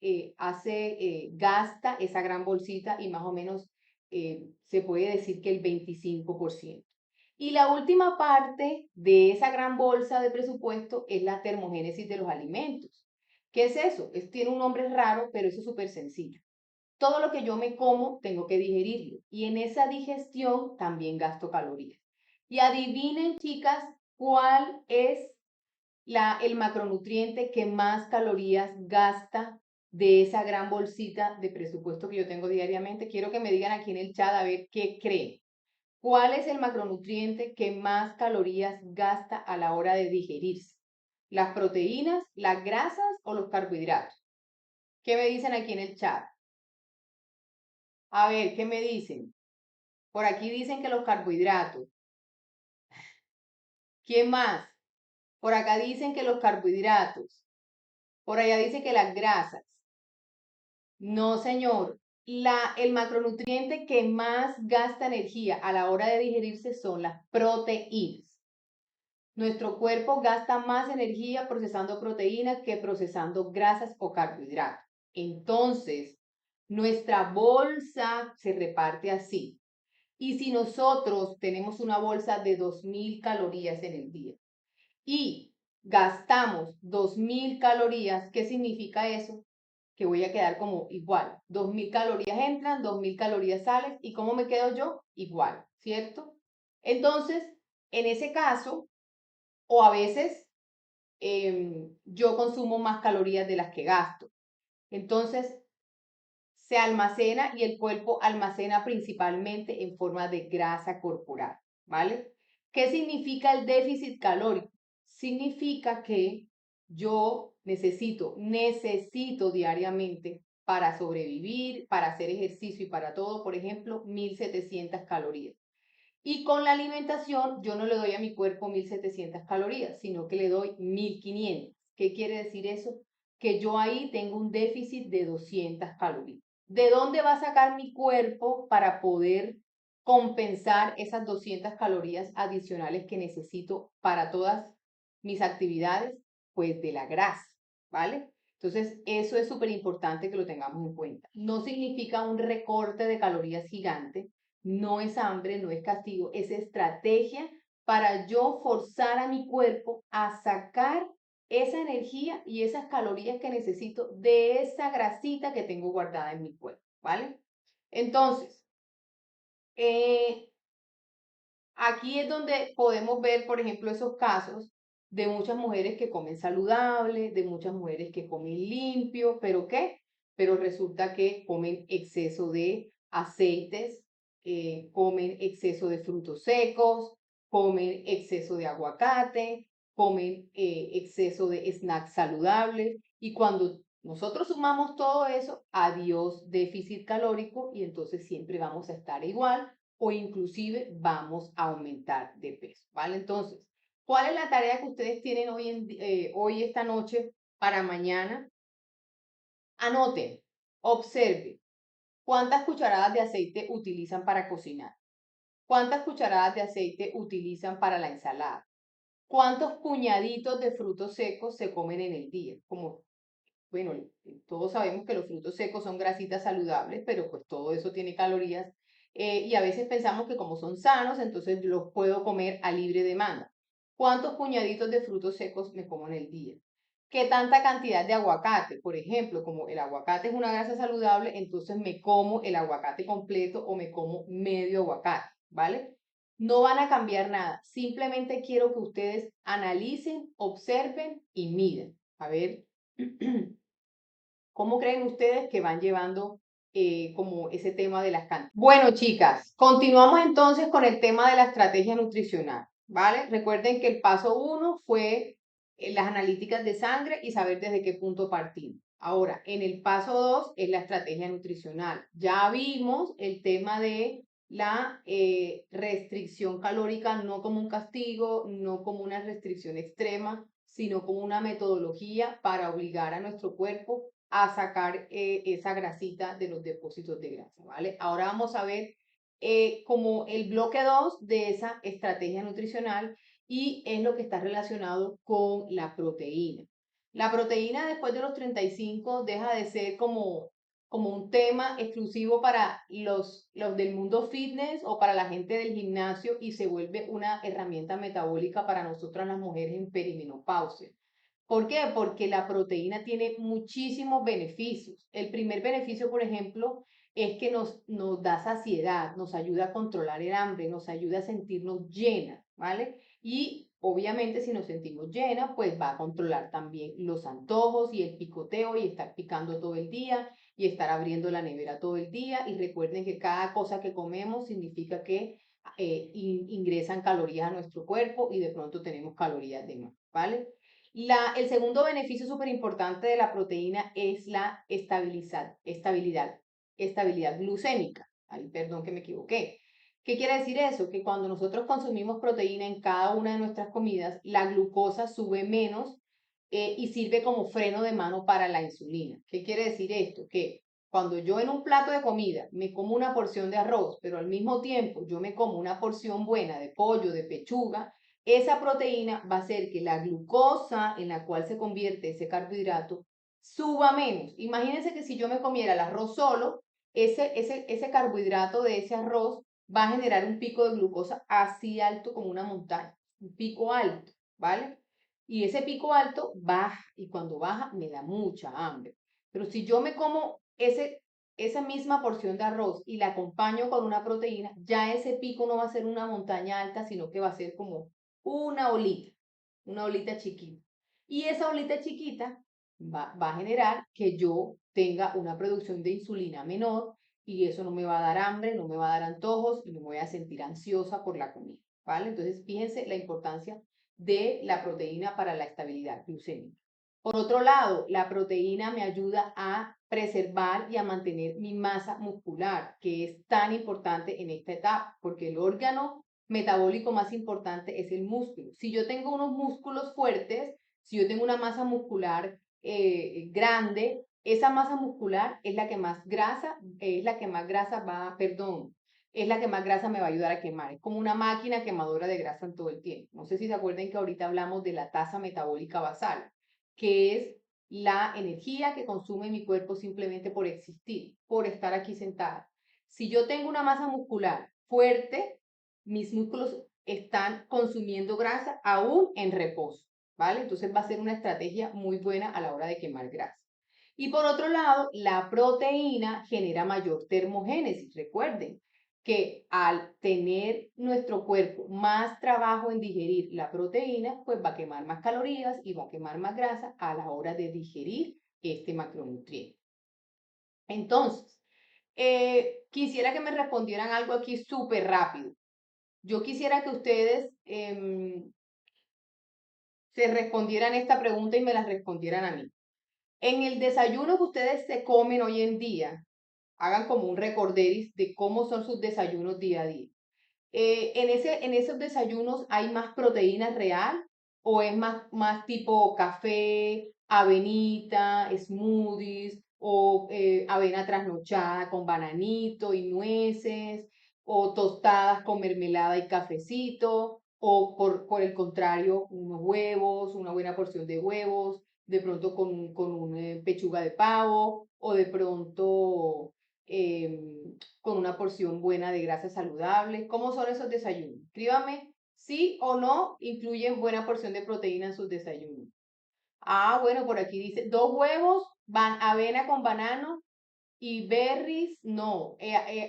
gasta esa gran bolsita y más o menos se puede decir que el 25%. Y la última parte de esa gran bolsa de presupuesto es la termogénesis de los alimentos. ¿Qué es eso? Tiene un nombre raro, pero eso es súper sencillo. Todo lo que yo me como tengo que digerirlo y en esa digestión también gasto calorías. Y adivinen, chicas, cuál es el macronutriente que más calorías gasta de esa gran bolsita de presupuesto que yo tengo diariamente. Quiero que me digan aquí en el chat a ver qué creen. ¿Cuál es el macronutriente que más calorías gasta a la hora de digerirse? ¿Las proteínas, las grasas o los carbohidratos? ¿Qué me dicen aquí en el chat? A ver, ¿qué me dicen? Por aquí dicen que los carbohidratos. ¿Quién más? Por acá dicen que los carbohidratos. Por allá dice que las grasas. No, señor. El macronutriente que más gasta energía a la hora de digerirse son las proteínas. Nuestro cuerpo gasta más energía procesando proteínas que procesando grasas o carbohidratos. Entonces, nuestra bolsa se reparte así. Y si nosotros tenemos una bolsa de 2.000 calorías en el día y gastamos 2.000 calorías, ¿qué significa eso? Que voy a quedar como igual. 2.000 calorías entran, 2.000 calorías salen. ¿Y cómo me quedo yo? Igual, ¿cierto? Entonces, en ese caso, o a veces yo consumo más calorías de las que gasto. Entonces, se almacena y el cuerpo almacena principalmente en forma de grasa corporal, ¿vale? ¿Qué significa el déficit calórico? Significa que yo necesito diariamente para sobrevivir, para hacer ejercicio y para todo, por ejemplo, 1.700 calorías. Y con la alimentación yo no le doy a mi cuerpo 1.700 calorías, sino que le doy 1.500. ¿Qué quiere decir eso? Que yo ahí tengo un déficit de 200 calorías. ¿De dónde va a sacar mi cuerpo para poder compensar esas 200 calorías adicionales que necesito para todas mis actividades? Pues de la grasa, ¿vale? Entonces, eso es súper importante que lo tengamos en cuenta. No significa un recorte de calorías gigante, no es hambre, no es castigo, es estrategia para yo forzar a mi cuerpo a sacar esa energía y esas calorías que necesito de esa grasita que tengo guardada en mi cuerpo, ¿vale? Entonces, Eh, Aquí es donde podemos ver, por ejemplo, esos casos de muchas mujeres que comen saludable, de muchas mujeres que comen limpio, pero ¿qué? Pero resulta que comen exceso de aceites, comen exceso de frutos secos, comen exceso de aguacate, comen exceso de snacks saludables. Y cuando nosotros sumamos todo eso, adiós déficit calórico y entonces siempre vamos a estar igual o inclusive vamos a aumentar de peso, ¿vale? Entonces, ¿cuál es la tarea que ustedes tienen hoy esta noche para mañana? Anoten, observen, ¿cuántas cucharadas de aceite utilizan para cocinar? ¿Cuántas cucharadas de aceite utilizan para la ensalada? ¿Cuántos puñaditos de frutos secos se comen en el día? Como bueno, todos sabemos que los frutos secos son grasitas saludables, pero pues todo eso tiene calorías y a veces pensamos que como son sanos, entonces los puedo comer a libre demanda. ¿Cuántos puñaditos de frutos secos me como en el día? ¿Qué tanta cantidad de aguacate? Por ejemplo, como el aguacate es una grasa saludable, entonces me como el aguacate completo o me como medio aguacate, ¿vale? No van a cambiar nada, simplemente quiero que ustedes analicen, observen y miren. A ver, ¿cómo creen ustedes que van llevando como ese tema de las cantidades? Bueno, chicas, continuamos entonces con el tema de la estrategia nutricional, ¿vale? Recuerden que el paso uno fue las analíticas de sangre y saber desde qué punto partimos. Ahora, en el paso 2 es la estrategia nutricional. Ya vimos el tema de la restricción calórica no como un castigo, no como una restricción extrema, sino como una metodología para obligar a nuestro cuerpo a sacar esa grasita de los depósitos de grasa, ¿vale? Ahora vamos a ver como el bloque 2 de esa estrategia nutricional y es lo que está relacionado con la proteína. La proteína después de los 35 deja de ser como un tema exclusivo para los del mundo fitness o para la gente del gimnasio y se vuelve una herramienta metabólica para nosotras las mujeres en perimenopausia. ¿Por qué? Porque la proteína tiene muchísimos beneficios. El primer beneficio, por ejemplo, es que nos da saciedad, nos ayuda a controlar el hambre, nos ayuda a sentirnos llenas, ¿vale? Y obviamente si nos sentimos llenas, pues va a controlar también los antojos y el picoteo y estar picando todo el día y estar abriendo la nevera todo el día. Y recuerden que cada cosa que comemos significa que ingresan calorías a nuestro cuerpo y de pronto tenemos calorías de más, ¿vale? El segundo beneficio súper importante de la proteína es la estabilidad glucémica. Ay, perdón que me equivoqué. ¿Qué quiere decir eso? Que cuando nosotros consumimos proteína en cada una de nuestras comidas, la glucosa sube menos y sirve como freno de mano para la insulina. ¿Qué quiere decir esto? Que cuando yo en un plato de comida me como una porción de arroz, pero al mismo tiempo yo me como una porción buena de pollo, de pechuga, esa proteína va a hacer que la glucosa en la cual se convierte ese carbohidrato suba menos. Imagínense que si yo me comiera el arroz solo, ese carbohidrato de ese arroz va a generar un pico de glucosa así alto como una montaña, un pico alto, ¿vale? Y ese pico alto baja y cuando baja me da mucha hambre. Pero si yo me como esa misma porción de arroz y la acompaño con una proteína, ya ese pico no va a ser una montaña alta, sino que va a ser como una olita chiquita. Y esa olita chiquita va a generar que yo tenga una producción de insulina menor y eso no me va a dar hambre, no me va a dar antojos y no me voy a sentir ansiosa por la comida, ¿vale? Entonces, fíjense la importancia de la proteína para la estabilidad glucémica. Por otro lado, la proteína me ayuda a preservar y a mantener mi masa muscular, que es tan importante en esta etapa, porque el órgano metabólico más importante es el músculo. Si yo tengo unos músculos fuertes, si yo tengo una masa muscular grande, esa masa muscular es la que más grasa, es la que más grasa me va a ayudar a quemar. Es como una máquina quemadora de grasa en todo el tiempo. No sé si se acuerdan que ahorita hablamos de la tasa metabólica basal, que es la energía que consume mi cuerpo simplemente por existir, por estar aquí sentada. Si yo tengo una masa muscular fuerte, mis músculos están consumiendo grasa aún en reposo, ¿vale? Entonces va a ser una estrategia muy buena a la hora de quemar grasa. Y por otro lado, la proteína genera mayor termogénesis. Recuerden que al tener nuestro cuerpo más trabajo en digerir la proteína, pues va a quemar más calorías y va a quemar más grasa a la hora de digerir este macronutriente. Entonces, quisiera que me respondieran algo aquí súper rápido. Yo quisiera que ustedes se respondieran esta pregunta y me la respondieran a mí. En el desayuno que ustedes se comen hoy en día, hagan como un recorderis de cómo son sus desayunos día a día. En esos desayunos hay más proteína real o es más tipo café, avenita, smoothies o avena trasnochada con bananito y nueces o tostadas con mermelada y cafecito o por el contrario unos huevos, una buena porción de huevos, de pronto con una pechuga de pavo o de pronto con una porción buena de grasa saludable. ¿Cómo son esos desayunos? Escríbame sí o no incluyen buena porción de proteína en sus desayunos. Ah, bueno, por aquí dice 2 huevos, avena con banano y berries. No,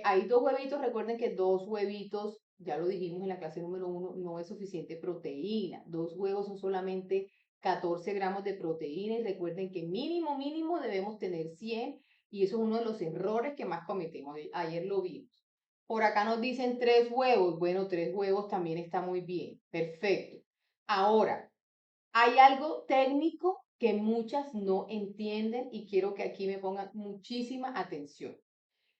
hay 2 huevitos. Recuerden que 2 huevitos, ya lo dijimos en la clase número 1, no es suficiente proteína. 2 huevos son solamente 14 gramos de proteína y recuerden que mínimo debemos tener 100 y eso es uno de los errores que más cometemos. Ayer lo vimos. Por acá nos dicen 3 huevos. Bueno, 3 huevos también está muy bien. Perfecto. Ahora, hay algo técnico que muchas no entienden y quiero que aquí me pongan muchísima atención.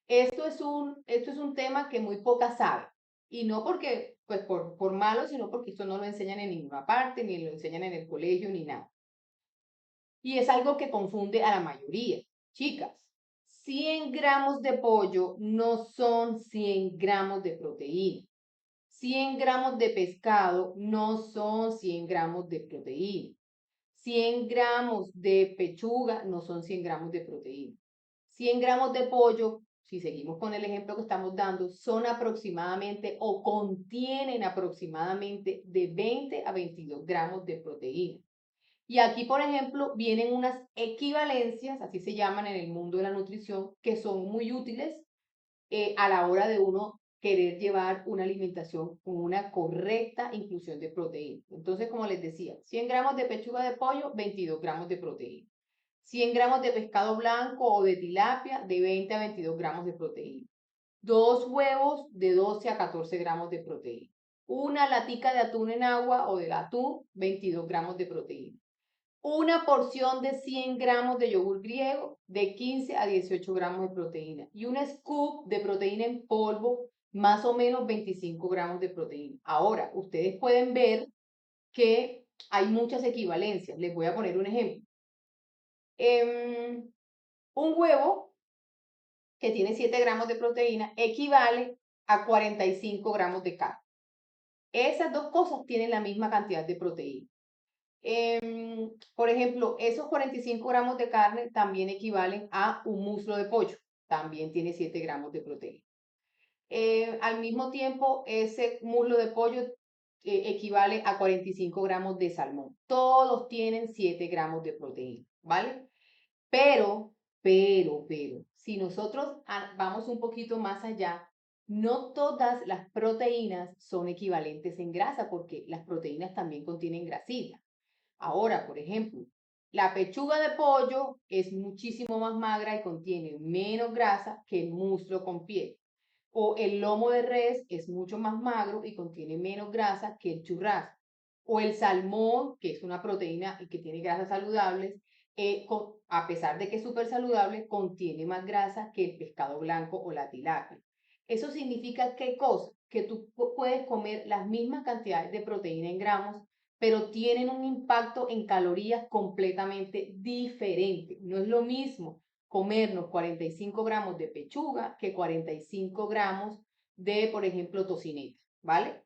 Esto es un tema que muy pocas saben. Y no porque, pues por malo, sino porque esto no lo enseñan en ninguna parte, ni lo enseñan en el colegio, ni nada. Y es algo que confunde a la mayoría. Chicas, 100 gramos de pollo no son 100 gramos de proteína. 100 gramos de pescado no son 100 gramos de proteína. 100 gramos de pechuga no son 100 gramos de proteína. 100 gramos de pollo, si seguimos con el ejemplo que estamos dando, son aproximadamente o contienen aproximadamente de 20 a 22 gramos de proteína. Y aquí, por ejemplo, vienen unas equivalencias, así se llaman en el mundo de la nutrición, que son muy útiles a la hora de uno querer llevar una alimentación con una correcta inclusión de proteína. Entonces, como les decía, 100 gramos de pechuga de pollo, 22 gramos de proteína. 100 gramos de pescado blanco o de tilapia, de 20 a 22 gramos de proteína. 2 huevos, de 12 a 14 gramos de proteína. Una latica de atún en agua o de atún, 22 gramos de proteína. Una porción de 100 gramos de yogur griego, de 15 a 18 gramos de proteína. Y un scoop de proteína en polvo, más o menos 25 gramos de proteína. Ahora, ustedes pueden ver que hay muchas equivalencias. Les voy a poner un ejemplo. Un huevo que tiene 7 gramos de proteína equivale a 45 gramos de carne. Esas dos cosas tienen la misma cantidad de proteína. Por ejemplo, esos 45 gramos de carne también equivalen a un muslo de pollo, también tiene 7 gramos de proteína. Al mismo tiempo, ese muslo de pollo equivale a 45 gramos de salmón. Todos tienen 7 gramos de proteína, ¿vale? Pero, si nosotros vamos un poquito más allá, no todas las proteínas son equivalentes en grasa, porque las proteínas también contienen grasita. Ahora, por ejemplo, la pechuga de pollo es muchísimo más magra y contiene menos grasa que el muslo con piel. O el lomo de res es mucho más magro y contiene menos grasa que el churrasco. O el salmón, que es una proteína y que tiene grasas saludables, a pesar de que es súper saludable, contiene más grasa que el pescado blanco o la tilapia. Eso significa, ¿qué cosa? Que tú puedes comer las mismas cantidades de proteína en gramos, pero tienen un impacto en calorías completamente diferente. No es lo mismo comernos 45 gramos de pechuga que 45 gramos de, por ejemplo, tocineta, ¿vale?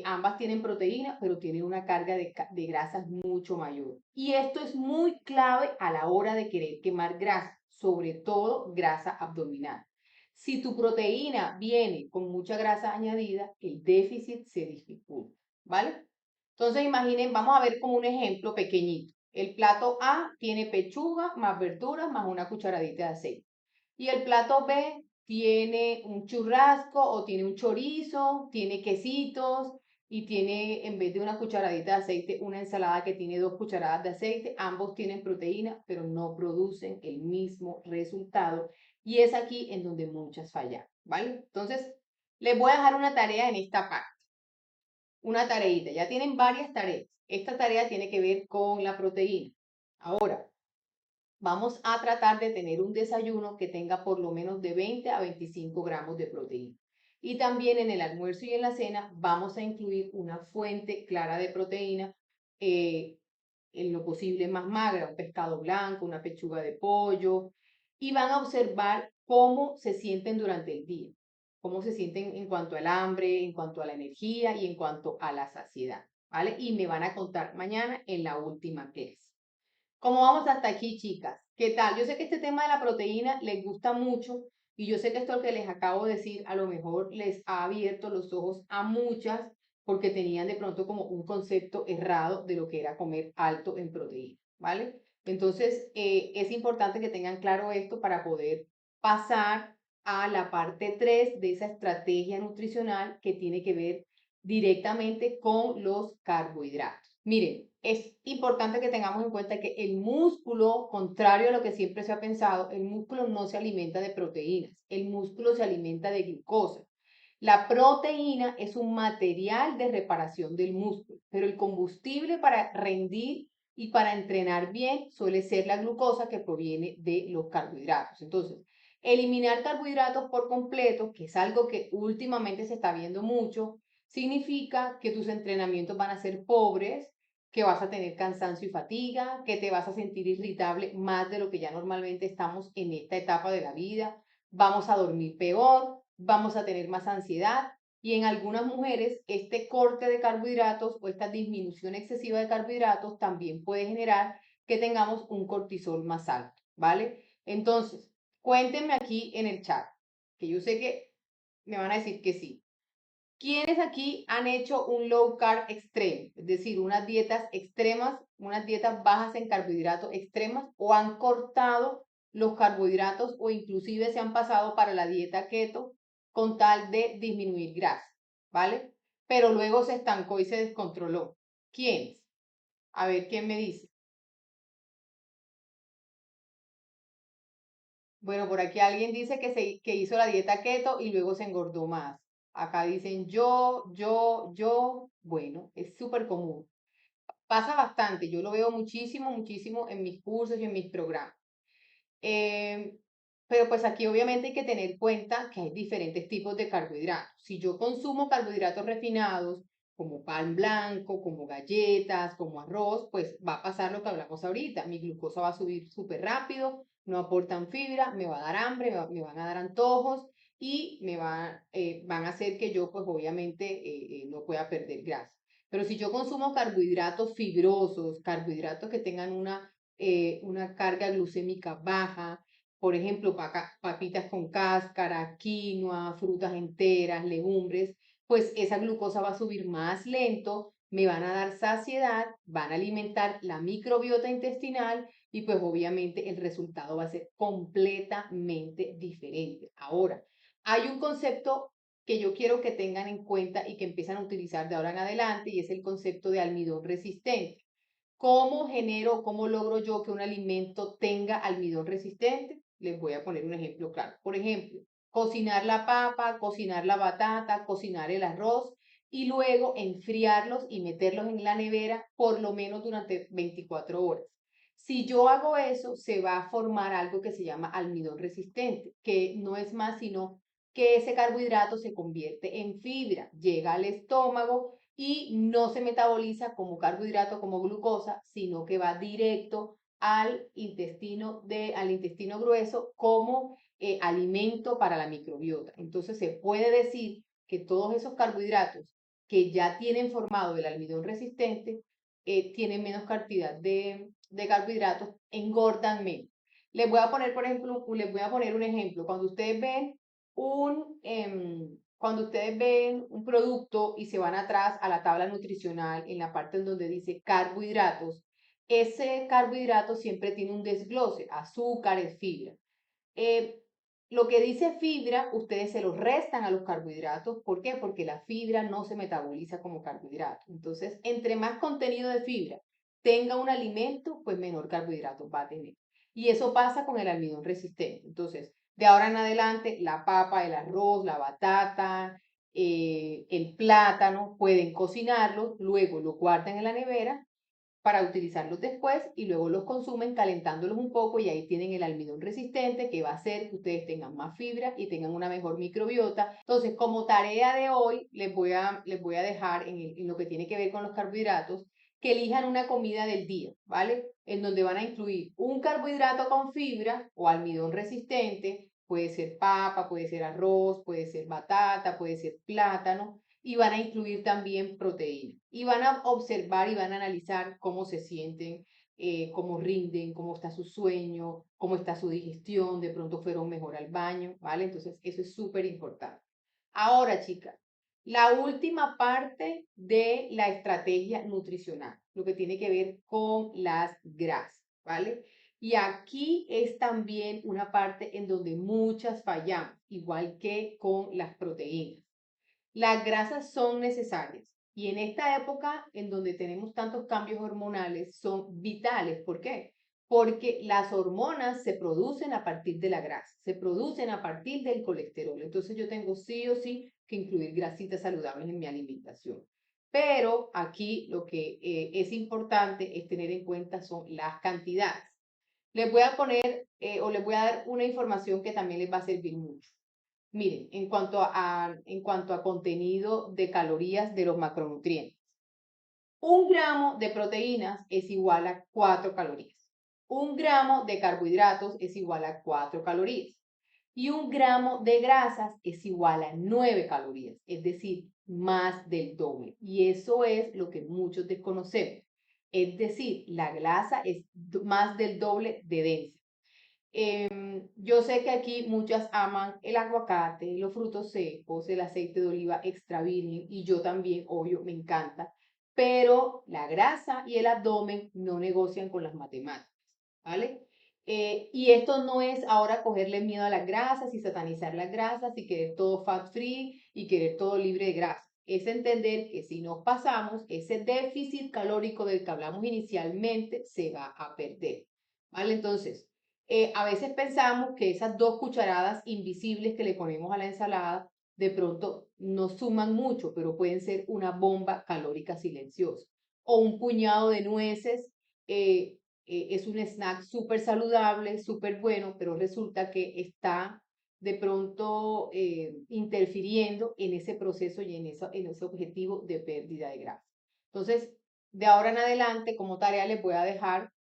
Ambas tienen proteína, pero tienen una carga de grasas mucho mayor. Y esto es muy clave a la hora de querer quemar grasa, sobre todo grasa abdominal. Si tu proteína viene con mucha grasa añadida, el déficit se dificulta, ¿vale? Entonces imaginen, vamos a ver como un ejemplo pequeñito. El plato A tiene pechuga más verduras más una cucharadita de aceite. Y el plato B tiene un churrasco o tiene un chorizo, tiene quesitos y tiene, en vez de una cucharadita de aceite, una ensalada que tiene 2 cucharadas de aceite. Ambos tienen proteína, pero no producen el mismo resultado. Y es aquí en donde muchas fallan, ¿vale? Entonces, les voy a dejar una tarea en esta parte, una tareita. Ya tienen varias tareas. Esta tarea tiene que ver con la proteína. Ahora, vamos a tratar de tener un desayuno que tenga por lo menos de 20 a 25 gramos de proteína. Y también en el almuerzo y en la cena vamos a incluir una fuente clara de proteína, eh, en lo posible más magra, un pescado blanco, una pechuga de pollo, y van a observar cómo se sienten durante el día, cómo se sienten en cuanto al hambre, en cuanto a la energía y en cuanto a la saciedad, ¿vale? Y me van a contar mañana en la última clase. ¿Cómo vamos hasta aquí, chicas? ¿Qué tal? Yo sé que este tema de la proteína les gusta mucho y yo sé que esto que les acabo de decir a lo mejor les ha abierto los ojos a muchas porque tenían de pronto como un concepto errado de lo que era comer alto en proteína, ¿vale? Entonces, es importante que tengan claro esto para poder pasar a la parte 3 de esa estrategia nutricional que tiene que ver directamente con los carbohidratos. Miren, es importante que tengamos en cuenta que el músculo, contrario a lo que siempre se ha pensado, el músculo no se alimenta de proteínas, el músculo se alimenta de glucosa. La proteína es un material de reparación del músculo, pero el combustible para rendir y para entrenar bien suele ser la glucosa que proviene de los carbohidratos. Entonces, eliminar carbohidratos por completo, que es algo que últimamente se está viendo mucho, significa que tus entrenamientos van a ser pobres, que vas a tener cansancio y fatiga, que te vas a sentir irritable más de lo que ya normalmente estamos en esta etapa de la vida, vamos a dormir peor, vamos a tener más ansiedad y en algunas mujeres este corte de carbohidratos o esta disminución excesiva de carbohidratos también puede generar que tengamos un cortisol más alto, ¿vale? Entonces, cuéntenme aquí en el chat, que yo sé que me van a decir que sí. ¿Quiénes aquí han hecho un low carb extremo? Es decir, unas dietas extremas, unas dietas bajas en carbohidratos extremas o han cortado los carbohidratos o inclusive se han pasado para la dieta keto con tal de disminuir grasa, ¿vale? Pero luego se estancó y se descontroló. ¿Quiénes? A ver, ¿quién me dice? Bueno, por aquí alguien dice que hizo la dieta keto y luego se engordó más. Acá dicen yo. Bueno, es súper común. Pasa bastante, yo lo veo muchísimo, muchísimo en mis cursos y en mis programas. Eh, pero pues aquí obviamente hay que tener cuenta que hay diferentes tipos de carbohidratos. Si yo consumo carbohidratos refinados, como pan blanco, como galletas, como arroz, pues va a pasar lo que hablamos ahorita. Mi glucosa va a subir súper rápido, no aportan fibra, me va a dar hambre, me van a dar antojos y van a hacer que yo pues obviamente no pueda perder grasa. Pero si yo consumo carbohidratos fibrosos, carbohidratos que tengan una carga glucémica baja, por ejemplo, papitas con cáscara, quinoa, frutas enteras, legumbres, pues esa glucosa va a subir más lento, me van a dar saciedad, van a alimentar la microbiota intestinal y pues obviamente el resultado va a ser completamente diferente. Ahora, hay un concepto que yo quiero que tengan en cuenta y que empiezan a utilizar de ahora en adelante y es el concepto de almidón resistente. ¿Cómo genero, cómo logro yo que un alimento tenga almidón resistente? Les voy a poner un ejemplo claro. Por ejemplo, cocinar la papa, cocinar la batata, cocinar el arroz y luego enfriarlos y meterlos en la nevera por lo menos durante 24 horas. Si yo hago eso, se va a formar algo que se llama almidón resistente, que no es más sino que ese carbohidrato se convierte en fibra, llega al estómago y no se metaboliza como carbohidrato, como glucosa, sino que va directo al intestino grueso como alimento para la microbiota. Entonces se puede decir que todos esos carbohidratos que ya tienen formado el almidón resistente tienen menos cantidad de carbohidratos, engordan menos. Les voy a poner, por ejemplo, les voy a poner un ejemplo. Cuando ustedes ven un producto y se van atrás a la tabla nutricional, en la parte en donde dice carbohidratos, ese carbohidrato siempre tiene un desglose, azúcares, fibra. Eh, lo que dice fibra, ustedes se lo restan a los carbohidratos. ¿Por qué? Porque la fibra no se metaboliza como carbohidrato. Entonces, entre más contenido de fibra tenga un alimento, pues menor carbohidratos va a tener. Y eso pasa con el almidón resistente. Entonces, de ahora en adelante, la papa, el arroz, la batata, el plátano, pueden cocinarlo, luego lo guardan en la nevera para utilizarlos después y luego los consumen calentándolos un poco y ahí tienen el almidón resistente que va a hacer que ustedes tengan más fibra y tengan una mejor microbiota. Entonces, como tarea de hoy, les voy a dejar en lo que tiene que ver con los carbohidratos, que elijan una comida del día, ¿vale? En donde van a incluir un carbohidrato con fibra o almidón resistente, puede ser papa, puede ser arroz, puede ser batata, puede ser plátano, y van a incluir también proteína. Y van a observar y van a analizar cómo se sienten, cómo rinden, cómo está su sueño, cómo está su digestión, de pronto fueron mejor al baño, ¿vale? Entonces, eso es súper importante. Ahora, chicas, la última parte de la estrategia nutricional, lo que tiene que ver con las grasas, ¿vale? Y aquí es también una parte en donde muchas fallamos, igual que con las proteínas. Las grasas son necesarias y en esta época en donde tenemos tantos cambios hormonales son vitales. ¿Por qué? Porque las hormonas se producen a partir de la grasa, se producen a partir del colesterol. Entonces yo tengo sí o sí que incluir grasitas saludables en mi alimentación. Pero aquí lo que es importante es tener en cuenta son las cantidades. Les voy a poner o les voy a dar una información que también les va a servir mucho. Miren, en cuanto a contenido de calorías de los macronutrientes, 1 gramo de proteínas es igual a 4 calorías. 1 gramo de carbohidratos es igual a 4 calorías. Y 1 gramo de grasas es igual a 9 calorías, es decir, más del doble. Y eso es lo que muchos desconocemos. Es decir, la grasa es más del doble de densa. Yo sé que aquí muchas aman el aguacate, los frutos secos, el aceite de oliva extra virgen y yo también, obvio, me encanta, pero la grasa y el abdomen no negocian con las matemáticas, ¿vale? Y esto no es ahora cogerle miedo a las grasas y satanizar las grasas y querer todo fat free y querer todo libre de grasa. Es entender que si nos pasamos, ese déficit calórico del que hablamos inicialmente se va a perder, ¿vale? Entonces, a veces pensamos que esas 2 cucharadas invisibles que le ponemos a la ensalada de pronto no suman mucho, pero pueden ser una bomba calórica silenciosa. O un puñado de nueces es un snack súper saludable, súper bueno, pero resulta que está de pronto interfiriendo en ese proceso y en ese objetivo de pérdida de grasa. Entonces, de ahora en adelante, como tarea les voy a dejar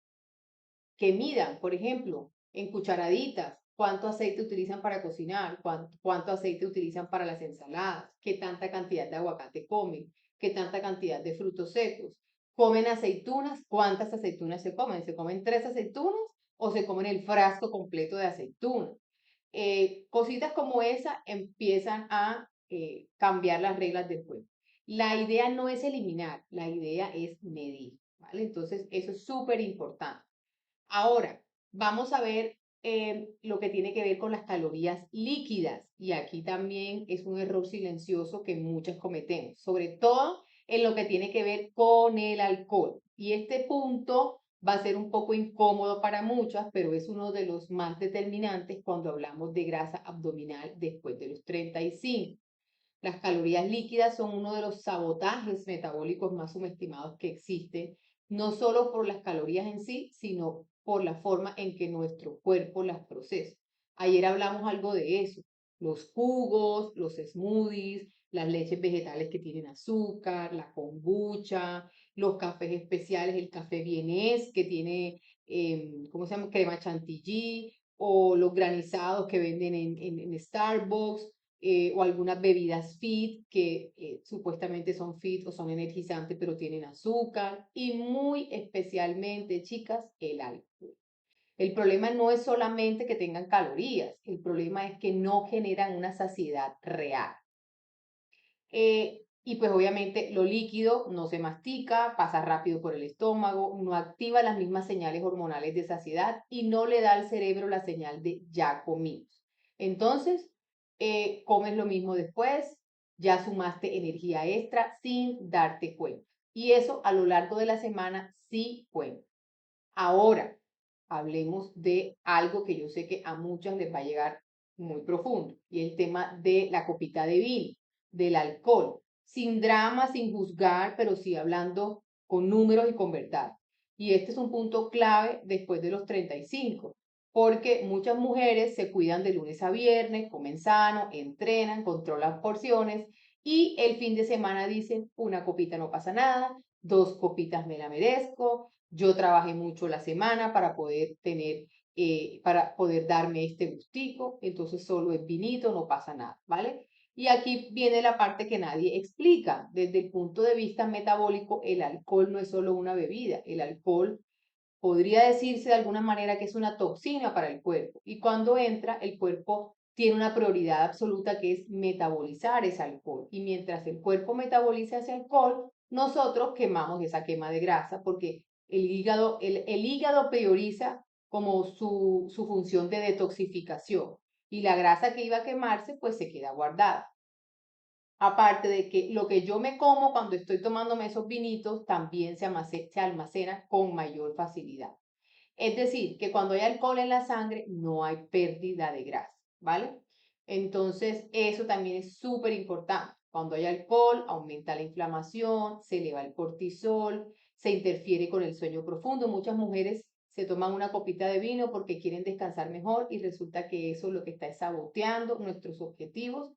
que midan, por ejemplo, en cucharaditas, cuánto aceite utilizan para cocinar, cuánto aceite utilizan para las ensaladas, qué tanta cantidad de aguacate comen, qué tanta cantidad de frutos secos. ¿Comen aceitunas? ¿Cuántas aceitunas se comen? ¿Se comen 3 aceitunas o se comen el frasco completo de aceitunas? Cositas como esa empiezan a cambiar las reglas del juego. La idea no es eliminar, la idea es medir, ¿vale? Entonces, eso es súper importante. Ahora, vamos a ver lo que tiene que ver con las calorías líquidas. Y aquí también es un error silencioso que muchas cometemos, sobre todo en lo que tiene que ver con el alcohol. Y este punto va a ser un poco incómodo para muchas, pero es uno de los más determinantes cuando hablamos de grasa abdominal después de los 35. Las calorías líquidas son uno de los sabotajes metabólicos más subestimados que existen, no solo por las calorías en sí, sino por la forma en que nuestro cuerpo las procesa. Ayer hablamos algo de eso, los jugos, los smoothies, las leches vegetales que tienen azúcar, la kombucha, los cafés especiales, el café vienés que tiene, ¿cómo se llama? Crema chantilly, o los granizados que venden en Starbucks, o algunas bebidas fit que supuestamente son fit o son energizantes, pero tienen azúcar y muy especialmente, chicas, el alcohol. El problema no es solamente que tengan calorías, el problema es que no generan una saciedad real. Y pues obviamente lo líquido no se mastica, pasa rápido por el estómago, no activa las mismas señales hormonales de saciedad y no le da al cerebro la señal de ya comimos. Entonces, comes lo mismo después, ya sumaste energía extra sin darte cuenta. Y eso a lo largo de la semana sí cuenta. Ahora, hablemos de algo que yo sé que a muchas les va a llegar muy profundo, y el tema de la copita de vino, del alcohol, sin drama, sin juzgar, pero sí hablando con números y con verdad. Y este es un punto clave después de los 35, porque muchas mujeres se cuidan de lunes a viernes, comen sano, entrenan, controlan porciones y el fin de semana dicen una copita no pasa nada, dos copitas me la merezco, yo trabajé mucho la semana para poder tener, para poder darme este gustico, entonces solo es vinito, no pasa nada, ¿vale? Y aquí viene la parte que nadie explica. Desde el punto de vista metabólico, el alcohol no es solo una bebida, el alcohol podría decirse de alguna manera que es una toxina para el cuerpo. Y cuando entra, el cuerpo tiene una prioridad absoluta que es metabolizar ese alcohol. Y mientras el cuerpo metaboliza ese alcohol, nosotros quemamos esa quema de grasa porque el hígado prioriza como su función de detoxificación. Y la grasa que iba a quemarse, pues se queda guardada. Aparte de que lo que yo me como cuando estoy tomándome esos vinitos también se almacena con mayor facilidad. Es decir, que cuando hay alcohol en la sangre no hay pérdida de grasa, ¿vale? Entonces, eso también es súper importante. Cuando hay alcohol, aumenta la inflamación, se eleva el cortisol, se interfiere con el sueño profundo. Muchas mujeres se toman una copita de vino porque quieren descansar mejor y resulta que eso lo que está es saboteando nuestros objetivos.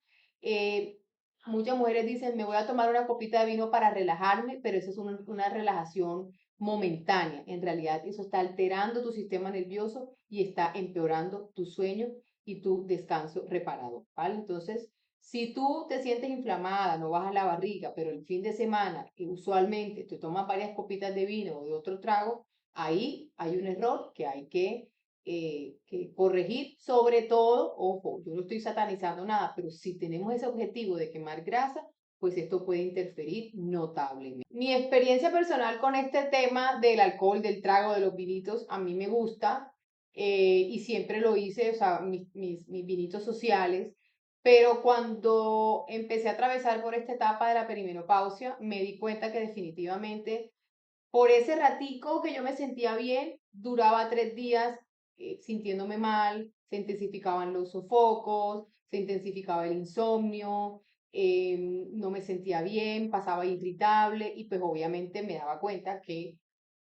Muchas mujeres dicen, me voy a tomar una copita de vino para relajarme, pero eso es una relajación momentánea. En realidad, eso está alterando tu sistema nervioso y está empeorando tu sueño y tu descanso reparado, ¿vale? Entonces, si tú te sientes inflamada, no bajas la barriga, pero el fin de semana usualmente te tomas varias copitas de vino o de otro trago, ahí hay un error que hay que corregir, sobre todo, ojo, yo no estoy satanizando nada, pero si tenemos ese objetivo de quemar grasa, pues esto puede interferir notablemente. Mi experiencia personal con este tema del alcohol, del trago, de los vinitos, a mí me gusta y siempre lo hice, o sea, mis vinitos sociales, pero cuando empecé a atravesar por esta etapa de la perimenopausia, me di cuenta que definitivamente por ese ratico que yo me sentía bien, duraba 3 días sintiéndome mal, se intensificaban los sofocos, se intensificaba el insomnio, no me sentía bien, pasaba irritable y pues obviamente me daba cuenta que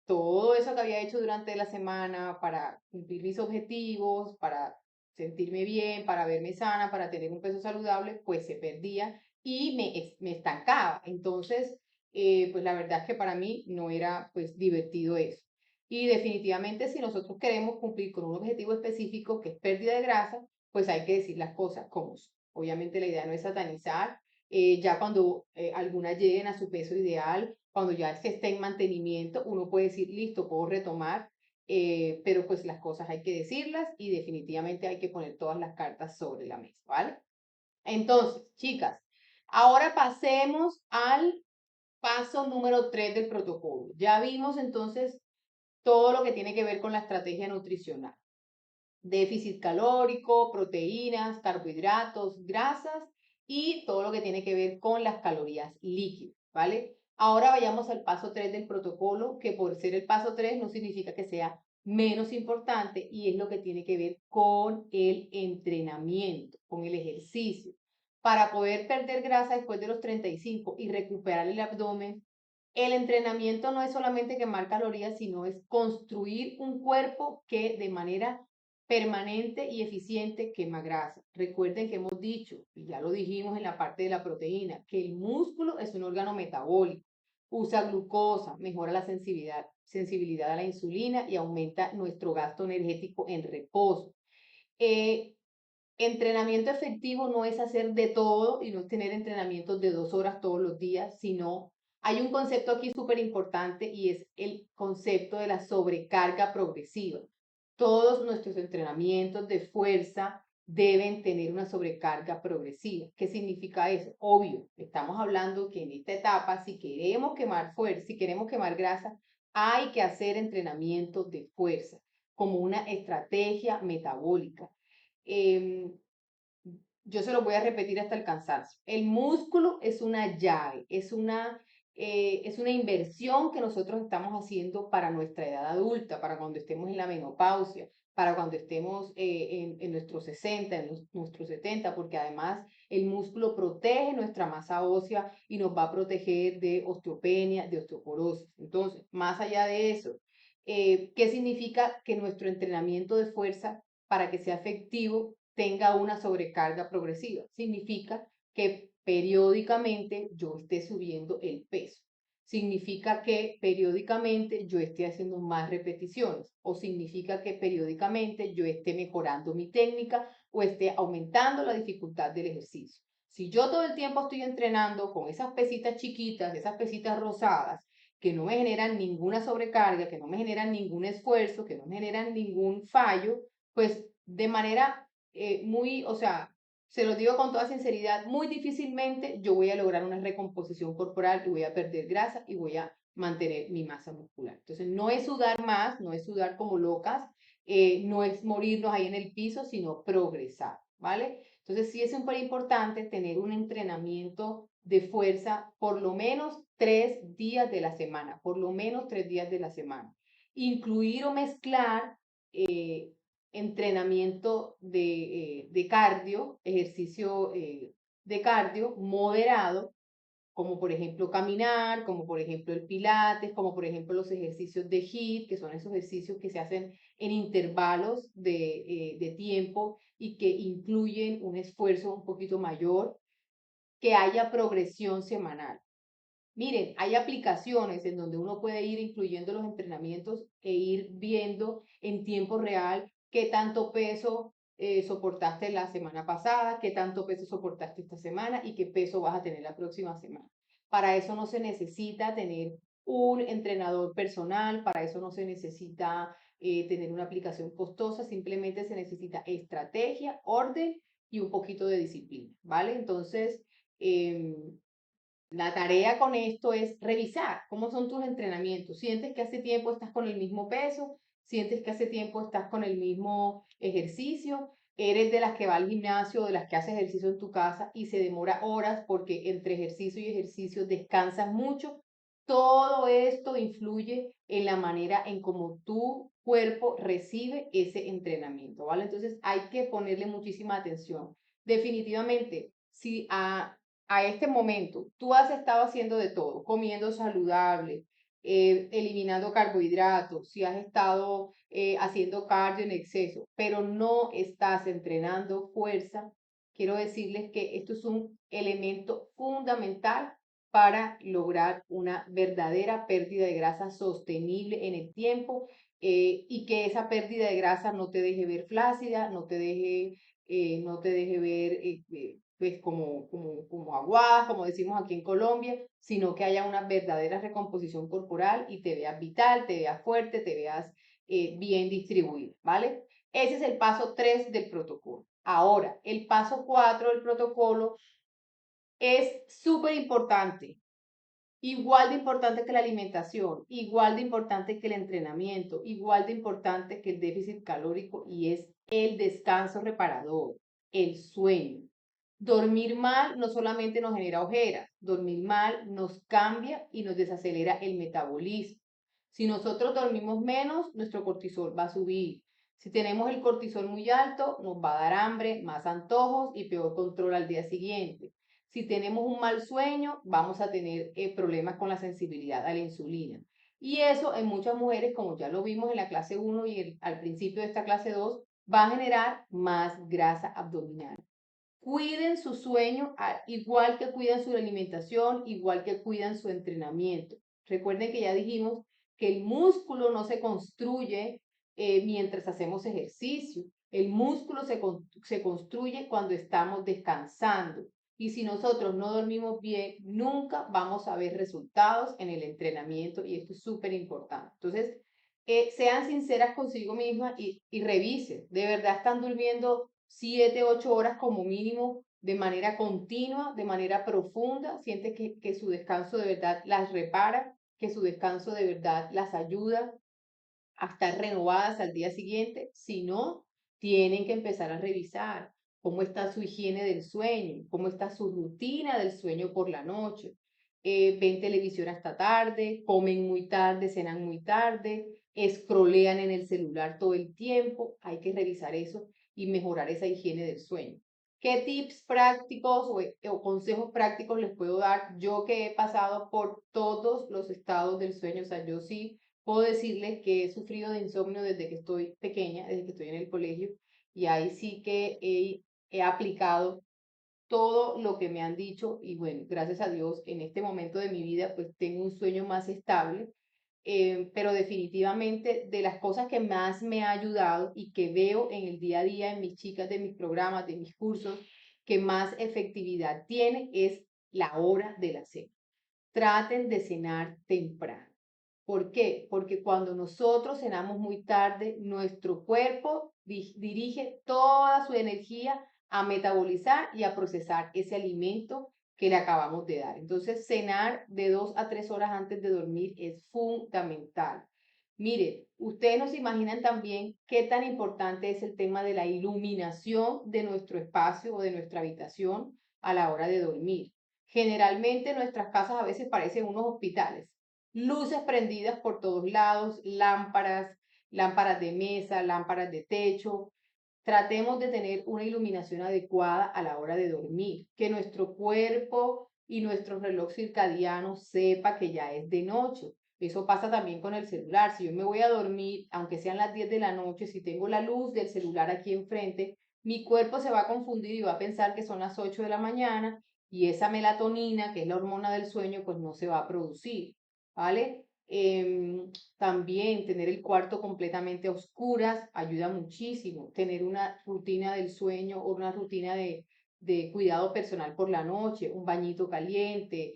todo eso que había hecho durante la semana para cumplir mis objetivos, para sentirme bien, para verme sana, para tener un peso saludable, pues se perdía y me estancaba. Entonces, pues la verdad es que para mí no era pues divertido eso. Y definitivamente si nosotros queremos cumplir con un objetivo específico que es pérdida de grasa, pues hay que decir las cosas como son. Obviamente la idea no es satanizar, ya cuando algunas lleguen a su peso ideal, cuando ya se esté en mantenimiento, uno puede decir, listo, puedo retomar, pero pues las cosas hay que decirlas y definitivamente hay que poner todas las cartas sobre la mesa, ¿vale? Entonces, chicas, ahora pasemos al paso número 3 del protocolo. Ya vimos entonces todo lo que tiene que ver con la estrategia nutricional. Déficit calórico, proteínas, carbohidratos, grasas y todo lo que tiene que ver con las calorías líquidas, ¿vale? Ahora vayamos al paso 3 del protocolo, que por ser el paso 3 no significa que sea menos importante y es lo que tiene que ver con el entrenamiento, con el ejercicio. Para poder perder grasa después de los 35 y recuperar el abdomen, el entrenamiento no es solamente quemar calorías, sino es construir un cuerpo que de manera permanente y eficiente quema grasa. Recuerden que hemos dicho, y ya lo dijimos en la parte de la proteína, que el músculo es un órgano metabólico, usa glucosa, mejora la sensibilidad a la insulina y aumenta nuestro gasto energético en reposo. Eh, Entrenamiento efectivo no es hacer de todo y no es tener entrenamientos de 2 horas todos los días, sino hay un concepto aquí súper importante y es el concepto de la sobrecarga progresiva. Todos nuestros entrenamientos de fuerza deben tener una sobrecarga progresiva. ¿Qué significa eso? Obvio, estamos hablando que en esta etapa, si queremos quemar fuerza, si queremos quemar grasa, hay que hacer entrenamiento de fuerza como una estrategia metabólica. yo se lo voy a repetir hasta el cansancio. El músculo es una llave, es una inversión que nosotros estamos haciendo para nuestra edad adulta, para cuando estemos en la menopausia, para cuando estemos en nuestros 60, nuestros 70, porque además el músculo protege nuestra masa ósea y nos va a proteger de osteopenia, de osteoporosis. Entonces, más allá de eso, ¿qué significa que nuestro entrenamiento de fuerza, para que sea efectivo, tenga una sobrecarga progresiva? Significa que periódicamente yo esté subiendo el peso. Significa que periódicamente yo esté haciendo más repeticiones o significa que periódicamente yo esté mejorando mi técnica o esté aumentando la dificultad del ejercicio. Si yo todo el tiempo estoy entrenando con esas pesitas chiquitas, esas pesitas rosadas, que no me generan ninguna sobrecarga, que no me generan ningún esfuerzo, que no me generan ningún fallo, pues de manera o sea, se lo digo con toda sinceridad, muy difícilmente yo voy a lograr una recomposición corporal y voy a perder grasa y voy a mantener mi masa muscular. Entonces, no es sudar más, no es sudar como locas, no es morirnos ahí en el piso, sino progresar, ¿vale? Entonces, sí es súper importante tener un entrenamiento de fuerza por lo menos 3 días de la semana, por lo menos 3 días de la semana. Incluir o mezclar entrenamiento de cardio, ejercicio de cardio moderado, como por ejemplo caminar, como por ejemplo el pilates, como por ejemplo los ejercicios de HIIT, que son esos ejercicios que se hacen en intervalos de tiempo y que incluyen un esfuerzo un poquito mayor, que haya progresión semanal. Miren, hay aplicaciones en donde uno puede ir incluyendo los entrenamientos e ir viendo en tiempo real qué tanto peso soportaste la semana pasada, qué tanto peso soportaste esta semana y qué peso vas a tener la próxima semana. Para eso no se necesita tener un entrenador personal, para eso no se necesita tener una aplicación costosa, simplemente se necesita estrategia, orden y un poquito de disciplina, ¿vale? Entonces, eh, la tarea con esto es revisar cómo son tus entrenamientos. ¿Sientes que hace tiempo estás con el mismo peso? ¿Sientes que hace tiempo estás con el mismo ejercicio? ¿Eres de las que va al gimnasio o de las que hace ejercicio en tu casa y se demora horas porque entre ejercicio y ejercicio descansas mucho? Todo esto influye en la manera en cómo tu cuerpo recibe ese entrenamiento, ¿vale? Entonces hay que ponerle muchísima atención. Definitivamente, si a este momento tú has estado haciendo de todo, comiendo saludable, eliminando carbohidratos, si has estado haciendo cardio en exceso, pero no estás entrenando fuerza, quiero decirles que esto es un elemento fundamental para lograr una verdadera pérdida de grasa sostenible en el tiempo y que esa pérdida de grasa no te deje ver flácida, no te deje ver pues como aguada, como decimos aquí en Colombia, sino que haya una verdadera recomposición corporal y te veas vital, te veas fuerte, te veas bien distribuido, ¿vale? Ese es el paso 3 del protocolo. Ahora, el paso 4 del protocolo es súper importante. Igual de importante que la alimentación, igual de importante que el entrenamiento, igual de importante que el déficit calórico y es el descanso reparador, el sueño. Dormir mal no solamente nos genera ojeras, dormir mal nos cambia y nos desacelera el metabolismo. Si nosotros dormimos menos, nuestro cortisol va a subir. Si tenemos el cortisol muy alto, nos va a dar hambre, más antojos y peor control al día siguiente. Si tenemos un mal sueño, vamos a tener problemas con la sensibilidad a la insulina. Y eso en muchas mujeres, como ya lo vimos en la clase 1 y al principio de esta clase 2, va a generar más grasa abdominal. Cuiden su sueño, igual que cuidan su alimentación, igual que cuidan su entrenamiento. Recuerden que ya dijimos que el músculo no se construye mientras hacemos ejercicio. El músculo se construye cuando estamos descansando. Y si nosotros no dormimos bien, nunca vamos a ver resultados en el entrenamiento y esto es súper importante. Entonces, sean sinceras consigo mismas y revisen. ¿De verdad están durmiendo 7, 8 horas como mínimo de manera continua, de manera profunda? ¿Sienten que su descanso de verdad las repara? ¿Que su descanso de verdad las ayuda a estar renovadas al día siguiente? Si no, tienen que empezar a revisar. cómo está su higiene del sueño, cómo está su rutina del sueño por la noche. Ven televisión hasta tarde, comen muy tarde, cenan muy tarde, scrollean en el celular todo el tiempo. Hay que revisar eso y mejorar esa higiene del sueño. ¿Qué tips prácticos o consejos prácticos les puedo dar? Yo que he pasado por todos los estados del sueño, o sea, yo sí puedo decirles que he sufrido de insomnio desde que estoy pequeña, desde que estoy en el colegio, y ahí sí que he aplicado todo lo que me han dicho y bueno, gracias a Dios, en este momento de mi vida pues tengo un sueño más estable, pero definitivamente de las cosas que más me ha ayudado y que veo en el día a día en mis chicas, de mis programas, de mis cursos, que más efectividad tiene es la hora de la cena. Traten de cenar temprano. ¿Por qué? Porque cuando nosotros cenamos muy tarde, nuestro cuerpo dirige toda su energía a metabolizar y a procesar ese alimento que le acabamos de dar. Entonces, cenar de 2 a 3 horas antes de dormir es fundamental. Mire, ustedes no se imaginan también qué tan importante es el tema de la iluminación de nuestro espacio o de nuestra habitación a la hora de dormir. Generalmente nuestras casas a veces parecen unos hospitales, luces prendidas por todos lados, lámparas, lámparas de mesa, lámparas de techo. Tratemos de tener una iluminación adecuada a la hora de dormir, que nuestro cuerpo y nuestro reloj circadiano sepa que ya es de noche. Eso pasa también con el celular. Si yo me voy a dormir, aunque sean las 10 de la noche, si tengo la luz del celular aquí enfrente, mi cuerpo se va a confundir y va a pensar que son las 8 de la mañana y esa melatonina, que es la hormona del sueño, pues no se va a producir, ¿vale? También tener el cuarto completamente a oscuras ayuda muchísimo. Tener una rutina del sueño o una rutina de cuidado personal por la noche, un bañito caliente,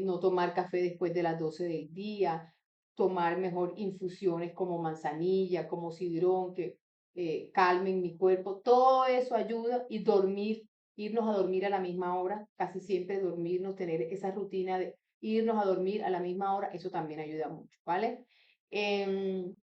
no tomar café después de las 12 del día, tomar mejor infusiones como manzanilla, como sidrón, que calmen mi cuerpo. Todo eso ayuda y dormir, irnos a dormir a la misma hora, casi siempre dormirnos, tener esa rutina de irnos a dormir a la misma hora, eso también ayuda mucho, ¿vale? Em,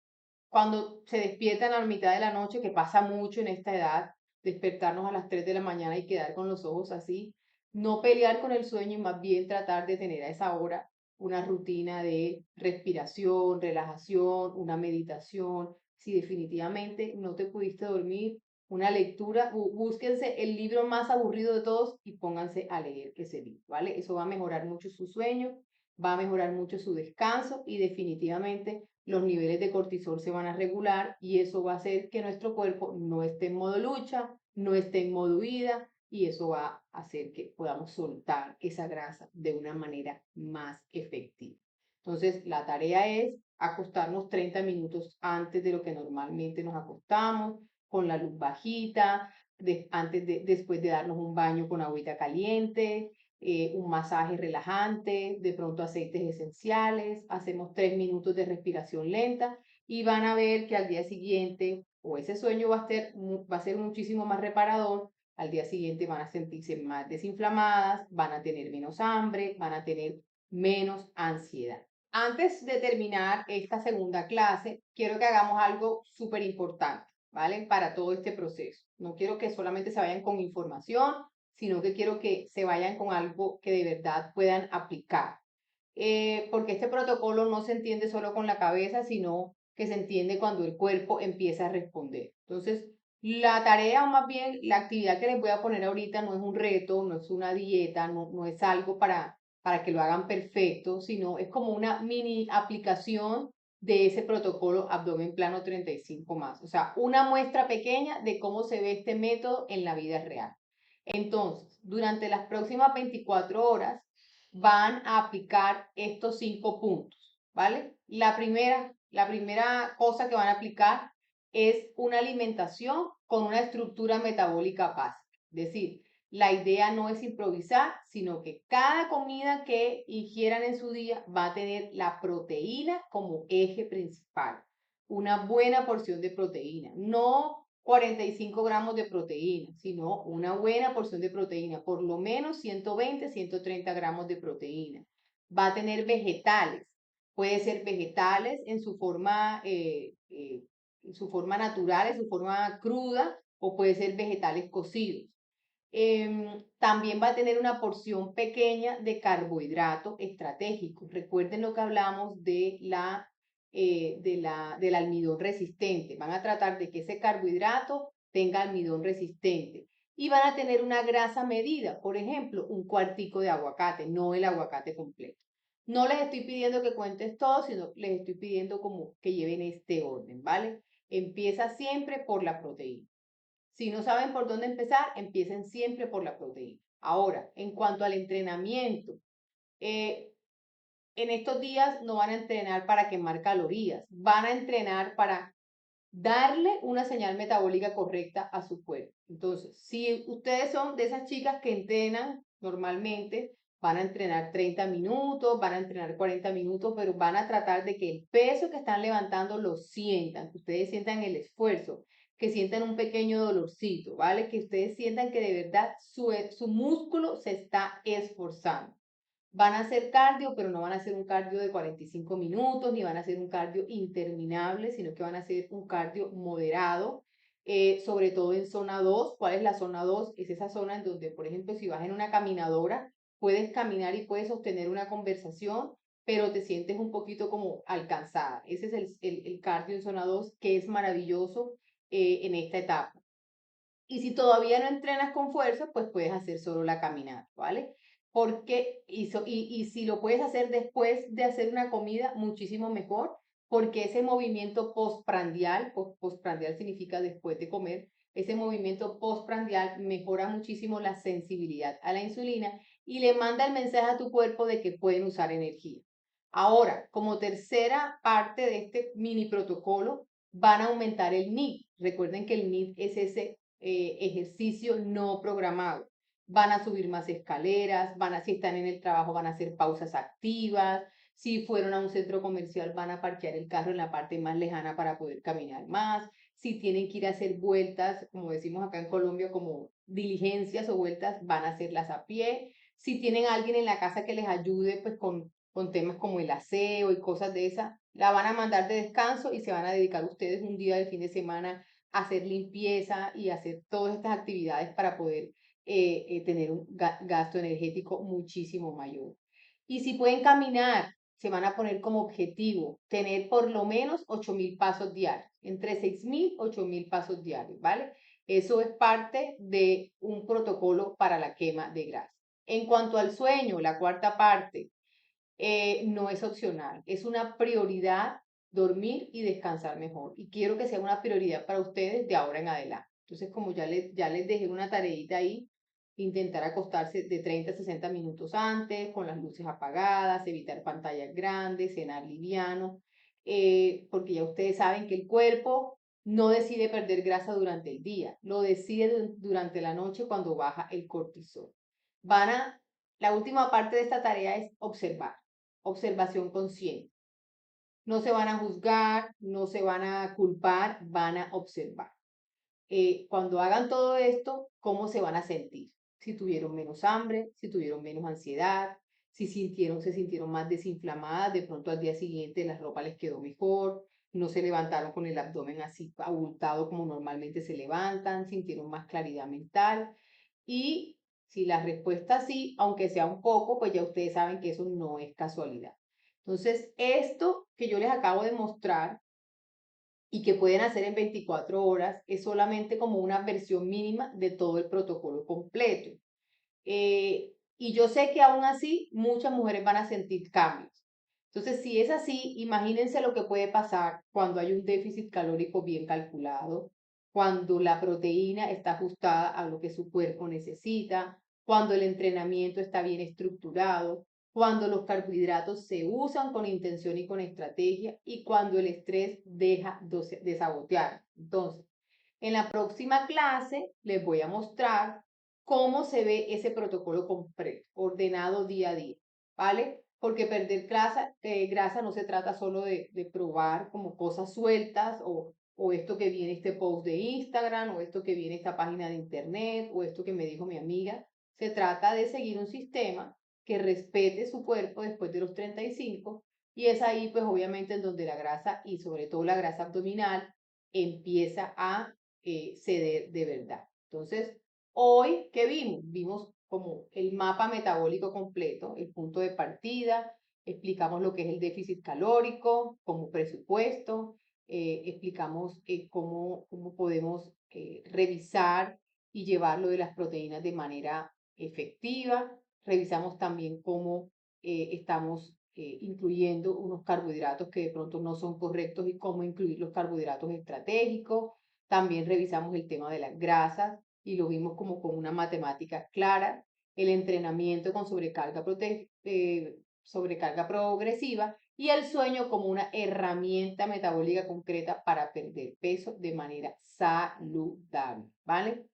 Cuando se despiertan a la mitad de la noche, que pasa mucho en esta edad, despertarnos a las 3 de la mañana y quedar con los ojos así, no pelear con el sueño y más bien tratar de tener a esa hora una rutina de respiración, relajación, una meditación. Si definitivamente no te pudiste dormir, una lectura, búsquense el libro más aburrido de todos y pónganse a leer ese libro, ¿vale? Eso va a mejorar mucho su sueño, va a mejorar mucho su descanso y definitivamente los niveles de cortisol se van a regular y eso va a hacer que nuestro cuerpo no esté en modo lucha, no esté en modo huida y eso va a hacer que podamos soltar esa grasa de una manera más efectiva. Entonces, la tarea es acostarnos 30 minutos antes de lo que normalmente nos acostamos, con la luz bajita, después de darnos un baño con agüita caliente, un masaje relajante, de pronto aceites esenciales, hacemos 3 minutos de respiración lenta y van a ver que al día siguiente o ese sueño va a ser muchísimo más reparador, al día siguiente van a sentirse más desinflamadas, van a tener menos hambre, van a tener menos ansiedad. Antes de terminar esta segunda clase, quiero que hagamos algo súper importante, ¿vale? Para todo este proceso. No quiero que solamente se vayan con información, sino que quiero que se vayan con algo que de verdad puedan aplicar. Porque este protocolo no se entiende solo con la cabeza, sino que se entiende cuando el cuerpo empieza a responder. Entonces, la tarea o más bien la actividad que les voy a poner ahorita no es un reto, no es una dieta, no es algo para que lo hagan perfecto, sino es como una mini aplicación de ese protocolo abdomen plano 35 más. O sea, una muestra pequeña de cómo se ve este método en la vida real. Entonces, durante las próximas 24 horas van a aplicar estos 5 puntos, ¿vale? La primera cosa que van a aplicar es una alimentación con una estructura metabólica básica. Es decir, la idea no es improvisar, sino que cada comida que ingieran en su día va a tener la proteína como eje principal. Una buena porción de proteína, no 45 gramos de proteína, sino una buena porción de proteína, por lo menos 120, 130 gramos de proteína. Va a tener vegetales, puede ser vegetales en su forma natural, en su forma cruda, o puede ser vegetales cocidos. También va a tener una porción pequeña de carbohidrato estratégico. Recuerden lo que hablamos del almidón resistente. Van a tratar de que ese carbohidrato tenga almidón resistente. Y van a tener una grasa medida, por ejemplo, un cuartico de aguacate, no el aguacate completo. No les estoy pidiendo que cuentes todo, sino les estoy pidiendo como que lleven este orden, ¿vale? Empieza siempre por la proteína. Si no saben por dónde empezar, empiecen siempre por la proteína. Ahora, en cuanto al entrenamiento, eh, en estos días no van a entrenar para quemar calorías, van a entrenar para darle una señal metabólica correcta a su cuerpo. Entonces, si ustedes son de esas chicas que entrenan normalmente, van a entrenar 30 minutos, van a entrenar 40 minutos, pero van a tratar de que el peso que están levantando lo sientan, que ustedes sientan el esfuerzo, que sientan un pequeño dolorcito, ¿vale? Que ustedes sientan que de verdad su músculo se está esforzando. Van a hacer cardio, pero no van a hacer un cardio de 45 minutos, ni van a hacer un cardio interminable, sino que van a hacer un cardio moderado, sobre todo en zona 2. ¿Cuál es la zona 2? Es esa zona en donde, por ejemplo, si vas en una caminadora, puedes caminar y puedes sostener una conversación, pero te sientes un poquito como alcanzada. Ese es el cardio en zona 2, que es maravilloso en esta etapa. Y si todavía no entrenas con fuerza, pues puedes hacer solo la caminata, ¿vale? Y si lo puedes hacer después de hacer una comida, muchísimo mejor, porque ese movimiento postprandial, postprandial significa después de comer, ese movimiento postprandial mejora muchísimo la sensibilidad a la insulina y le manda el mensaje a tu cuerpo de que pueden usar energía. Ahora, como tercera parte de este mini protocolo, van a aumentar el NEAT. Recuerden que el NEAT es ese ejercicio no programado. Van a subir más escaleras, si están en el trabajo, van a hacer pausas activas. Si fueron a un centro comercial, van a parquear el carro en la parte más lejana para poder caminar más. Si tienen que ir a hacer vueltas, como decimos acá en Colombia, como diligencias o vueltas, van a hacerlas a pie. Si tienen a alguien en la casa que les ayude, pues con temas como el aseo y cosas de esas, la van a mandar de descanso y se van a dedicar ustedes un día del fin de semana a hacer limpieza y hacer todas estas actividades para poder tener un gasto energético muchísimo mayor. Y si pueden caminar, se van a poner como objetivo tener por lo menos 8.000 pasos diarios, entre 6.000 y 8.000 pasos diarios, ¿vale? Eso es parte de un protocolo para la quema de grasa. En cuanto al sueño, la cuarta parte, no es opcional, es una prioridad dormir y descansar mejor. Y quiero que sea una prioridad para ustedes de ahora en adelante. Entonces, como ya les dejé una tareita ahí, intentar acostarse de 30 a 60 minutos antes, con las luces apagadas, evitar pantallas grandes, cenar liviano, porque ya ustedes saben que el cuerpo no decide perder grasa durante el día, lo decide durante la noche cuando baja el cortisol. La última parte de esta tarea es observar, observación consciente. No se van a juzgar, no se van a culpar, van a observar. Cuando hagan todo esto, ¿cómo se van a sentir? Si tuvieron menos hambre, si tuvieron menos ansiedad, si se sintieron más desinflamadas, de pronto al día siguiente la ropa les quedó mejor, no se levantaron con el abdomen así abultado como normalmente se levantan, sintieron más claridad mental. Y si la respuesta sí, aunque sea un poco, pues ya ustedes saben que eso no es casualidad. Entonces, esto que yo les acabo de mostrar y que pueden hacer en 24 horas es solamente como una versión mínima de todo el protocolo completo. Y yo sé que aún así muchas mujeres van a sentir cambios. Entonces, si es así, imagínense lo que puede pasar cuando hay un déficit calórico bien calculado, cuando la proteína está ajustada a lo que su cuerpo necesita, cuando el entrenamiento está bien estructurado, cuando los carbohidratos se usan con intención y con estrategia y cuando el estrés deja de sabotear. Entonces, en la próxima clase les voy a mostrar cómo se ve ese protocolo completo, ordenado día a día, ¿vale? Porque perder grasa no se trata solo de probar como cosas sueltas o esto que viene este post de Instagram o esto que viene esta página de internet o esto que me dijo mi amiga. Se trata de seguir un sistema que respete su cuerpo después de los 35 y es ahí pues obviamente en donde la grasa y sobre todo la grasa abdominal empieza a ceder de verdad. Entonces, hoy, ¿qué vimos? Vimos como el mapa metabólico completo, el punto de partida, explicamos lo que es el déficit calórico como presupuesto, explicamos cómo podemos revisar y llevar lo de las proteínas de manera efectiva, revisamos también cómo estamos incluyendo unos carbohidratos que de pronto no son correctos y cómo incluir los carbohidratos estratégicos. También revisamos el tema de las grasas y lo vimos como con una matemática clara, el entrenamiento con sobrecarga progresiva y el sueño como una herramienta metabólica concreta para perder peso de manera saludable, ¿vale?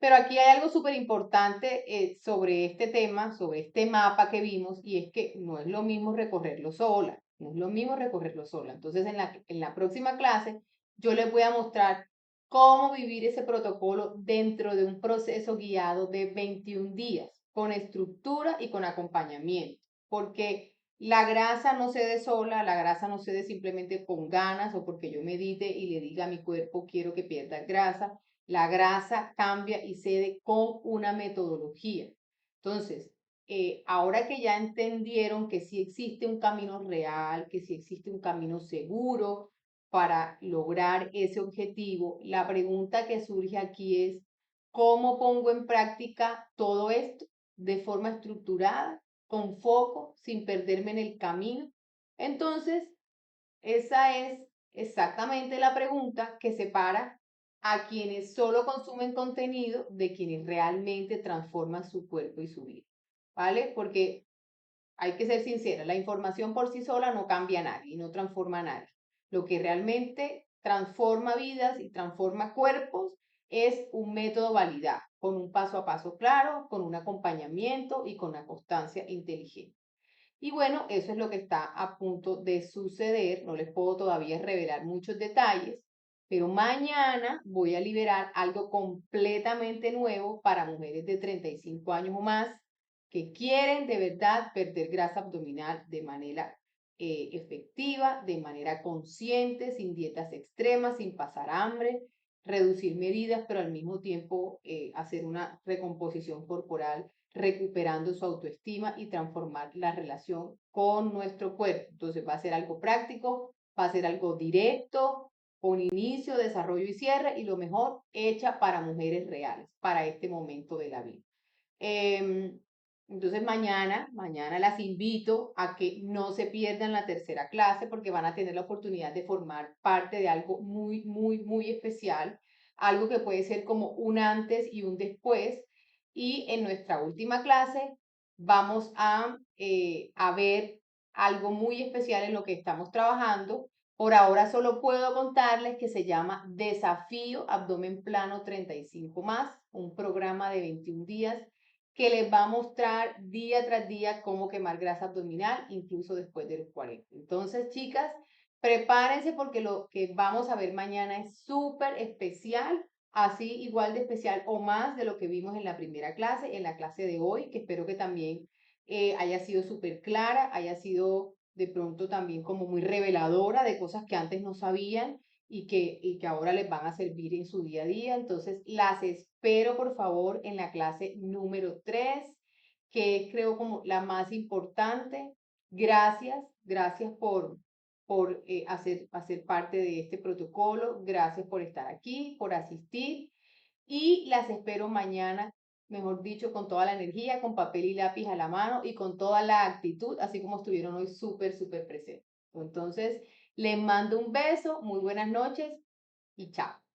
Pero aquí hay algo súper importante sobre este tema, sobre este mapa que vimos, y es que no es lo mismo recorrerlo sola, no es lo mismo recorrerlo sola. Entonces, en la próxima clase, yo les voy a mostrar cómo vivir ese protocolo dentro de un proceso guiado de 21 días, con estructura y con acompañamiento, porque la grasa no se dé sola, la grasa no se dé simplemente con ganas o porque yo medite y le diga a mi cuerpo quiero que pierda grasa. La grasa cambia y cede con una metodología. Entonces, ahora que ya entendieron que sí existe un camino real, que sí existe un camino seguro para lograr ese objetivo, la pregunta que surge aquí es, ¿cómo pongo en práctica todo esto de forma estructurada, con foco, sin perderme en el camino? Entonces, esa es exactamente la pregunta que separa a quienes solo consumen contenido de quienes realmente transforman su cuerpo y su vida, ¿vale? Porque hay que ser sincera, la información por sí sola no cambia a nadie y no transforma a nadie. Lo que realmente transforma vidas y transforma cuerpos es un método validado, con un paso a paso claro, con un acompañamiento y con una constancia inteligente. Y bueno, eso es lo que está a punto de suceder. No les puedo todavía revelar muchos detalles, pero mañana voy a liberar algo completamente nuevo para mujeres de 35 años o más que quieren de verdad perder grasa abdominal de manera efectiva, de manera consciente, sin dietas extremas, sin pasar hambre, reducir medidas, pero al mismo tiempo hacer una recomposición corporal recuperando su autoestima y transformar la relación con nuestro cuerpo. Entonces va a ser algo práctico, va a ser algo directo, con inicio, desarrollo y cierre, y lo mejor, hecha para mujeres reales, para este momento de la vida. Eh, entonces mañana las invito a que no se pierdan la tercera clase porque van a tener la oportunidad de formar parte de algo muy, muy, muy especial, algo que puede ser como un antes y un después. Y en nuestra última clase vamos a ver algo muy especial en lo que estamos trabajando. Por ahora solo puedo contarles que se llama Desafío Abdomen Plano 35 más, un programa de 21 días que les va a mostrar día tras día cómo quemar grasa abdominal, incluso después de los 40. Entonces, chicas, prepárense porque lo que vamos a ver mañana es súper especial, así igual de especial o más de lo que vimos en la primera clase, en la clase de hoy, que espero que también haya sido súper clara, haya sido de pronto también como muy reveladora de cosas que antes no sabían y que ahora les van a servir en su día a día. Entonces, las espero por favor en la clase número 3, que es creo como la más importante. Gracias por hacer parte de este protocolo, gracias por estar aquí, por asistir y las espero mañana, mejor dicho, con toda la energía, con papel y lápiz a la mano y con toda la actitud, así como estuvieron hoy súper, súper presentes. Entonces, les mando un beso, muy buenas noches y chao.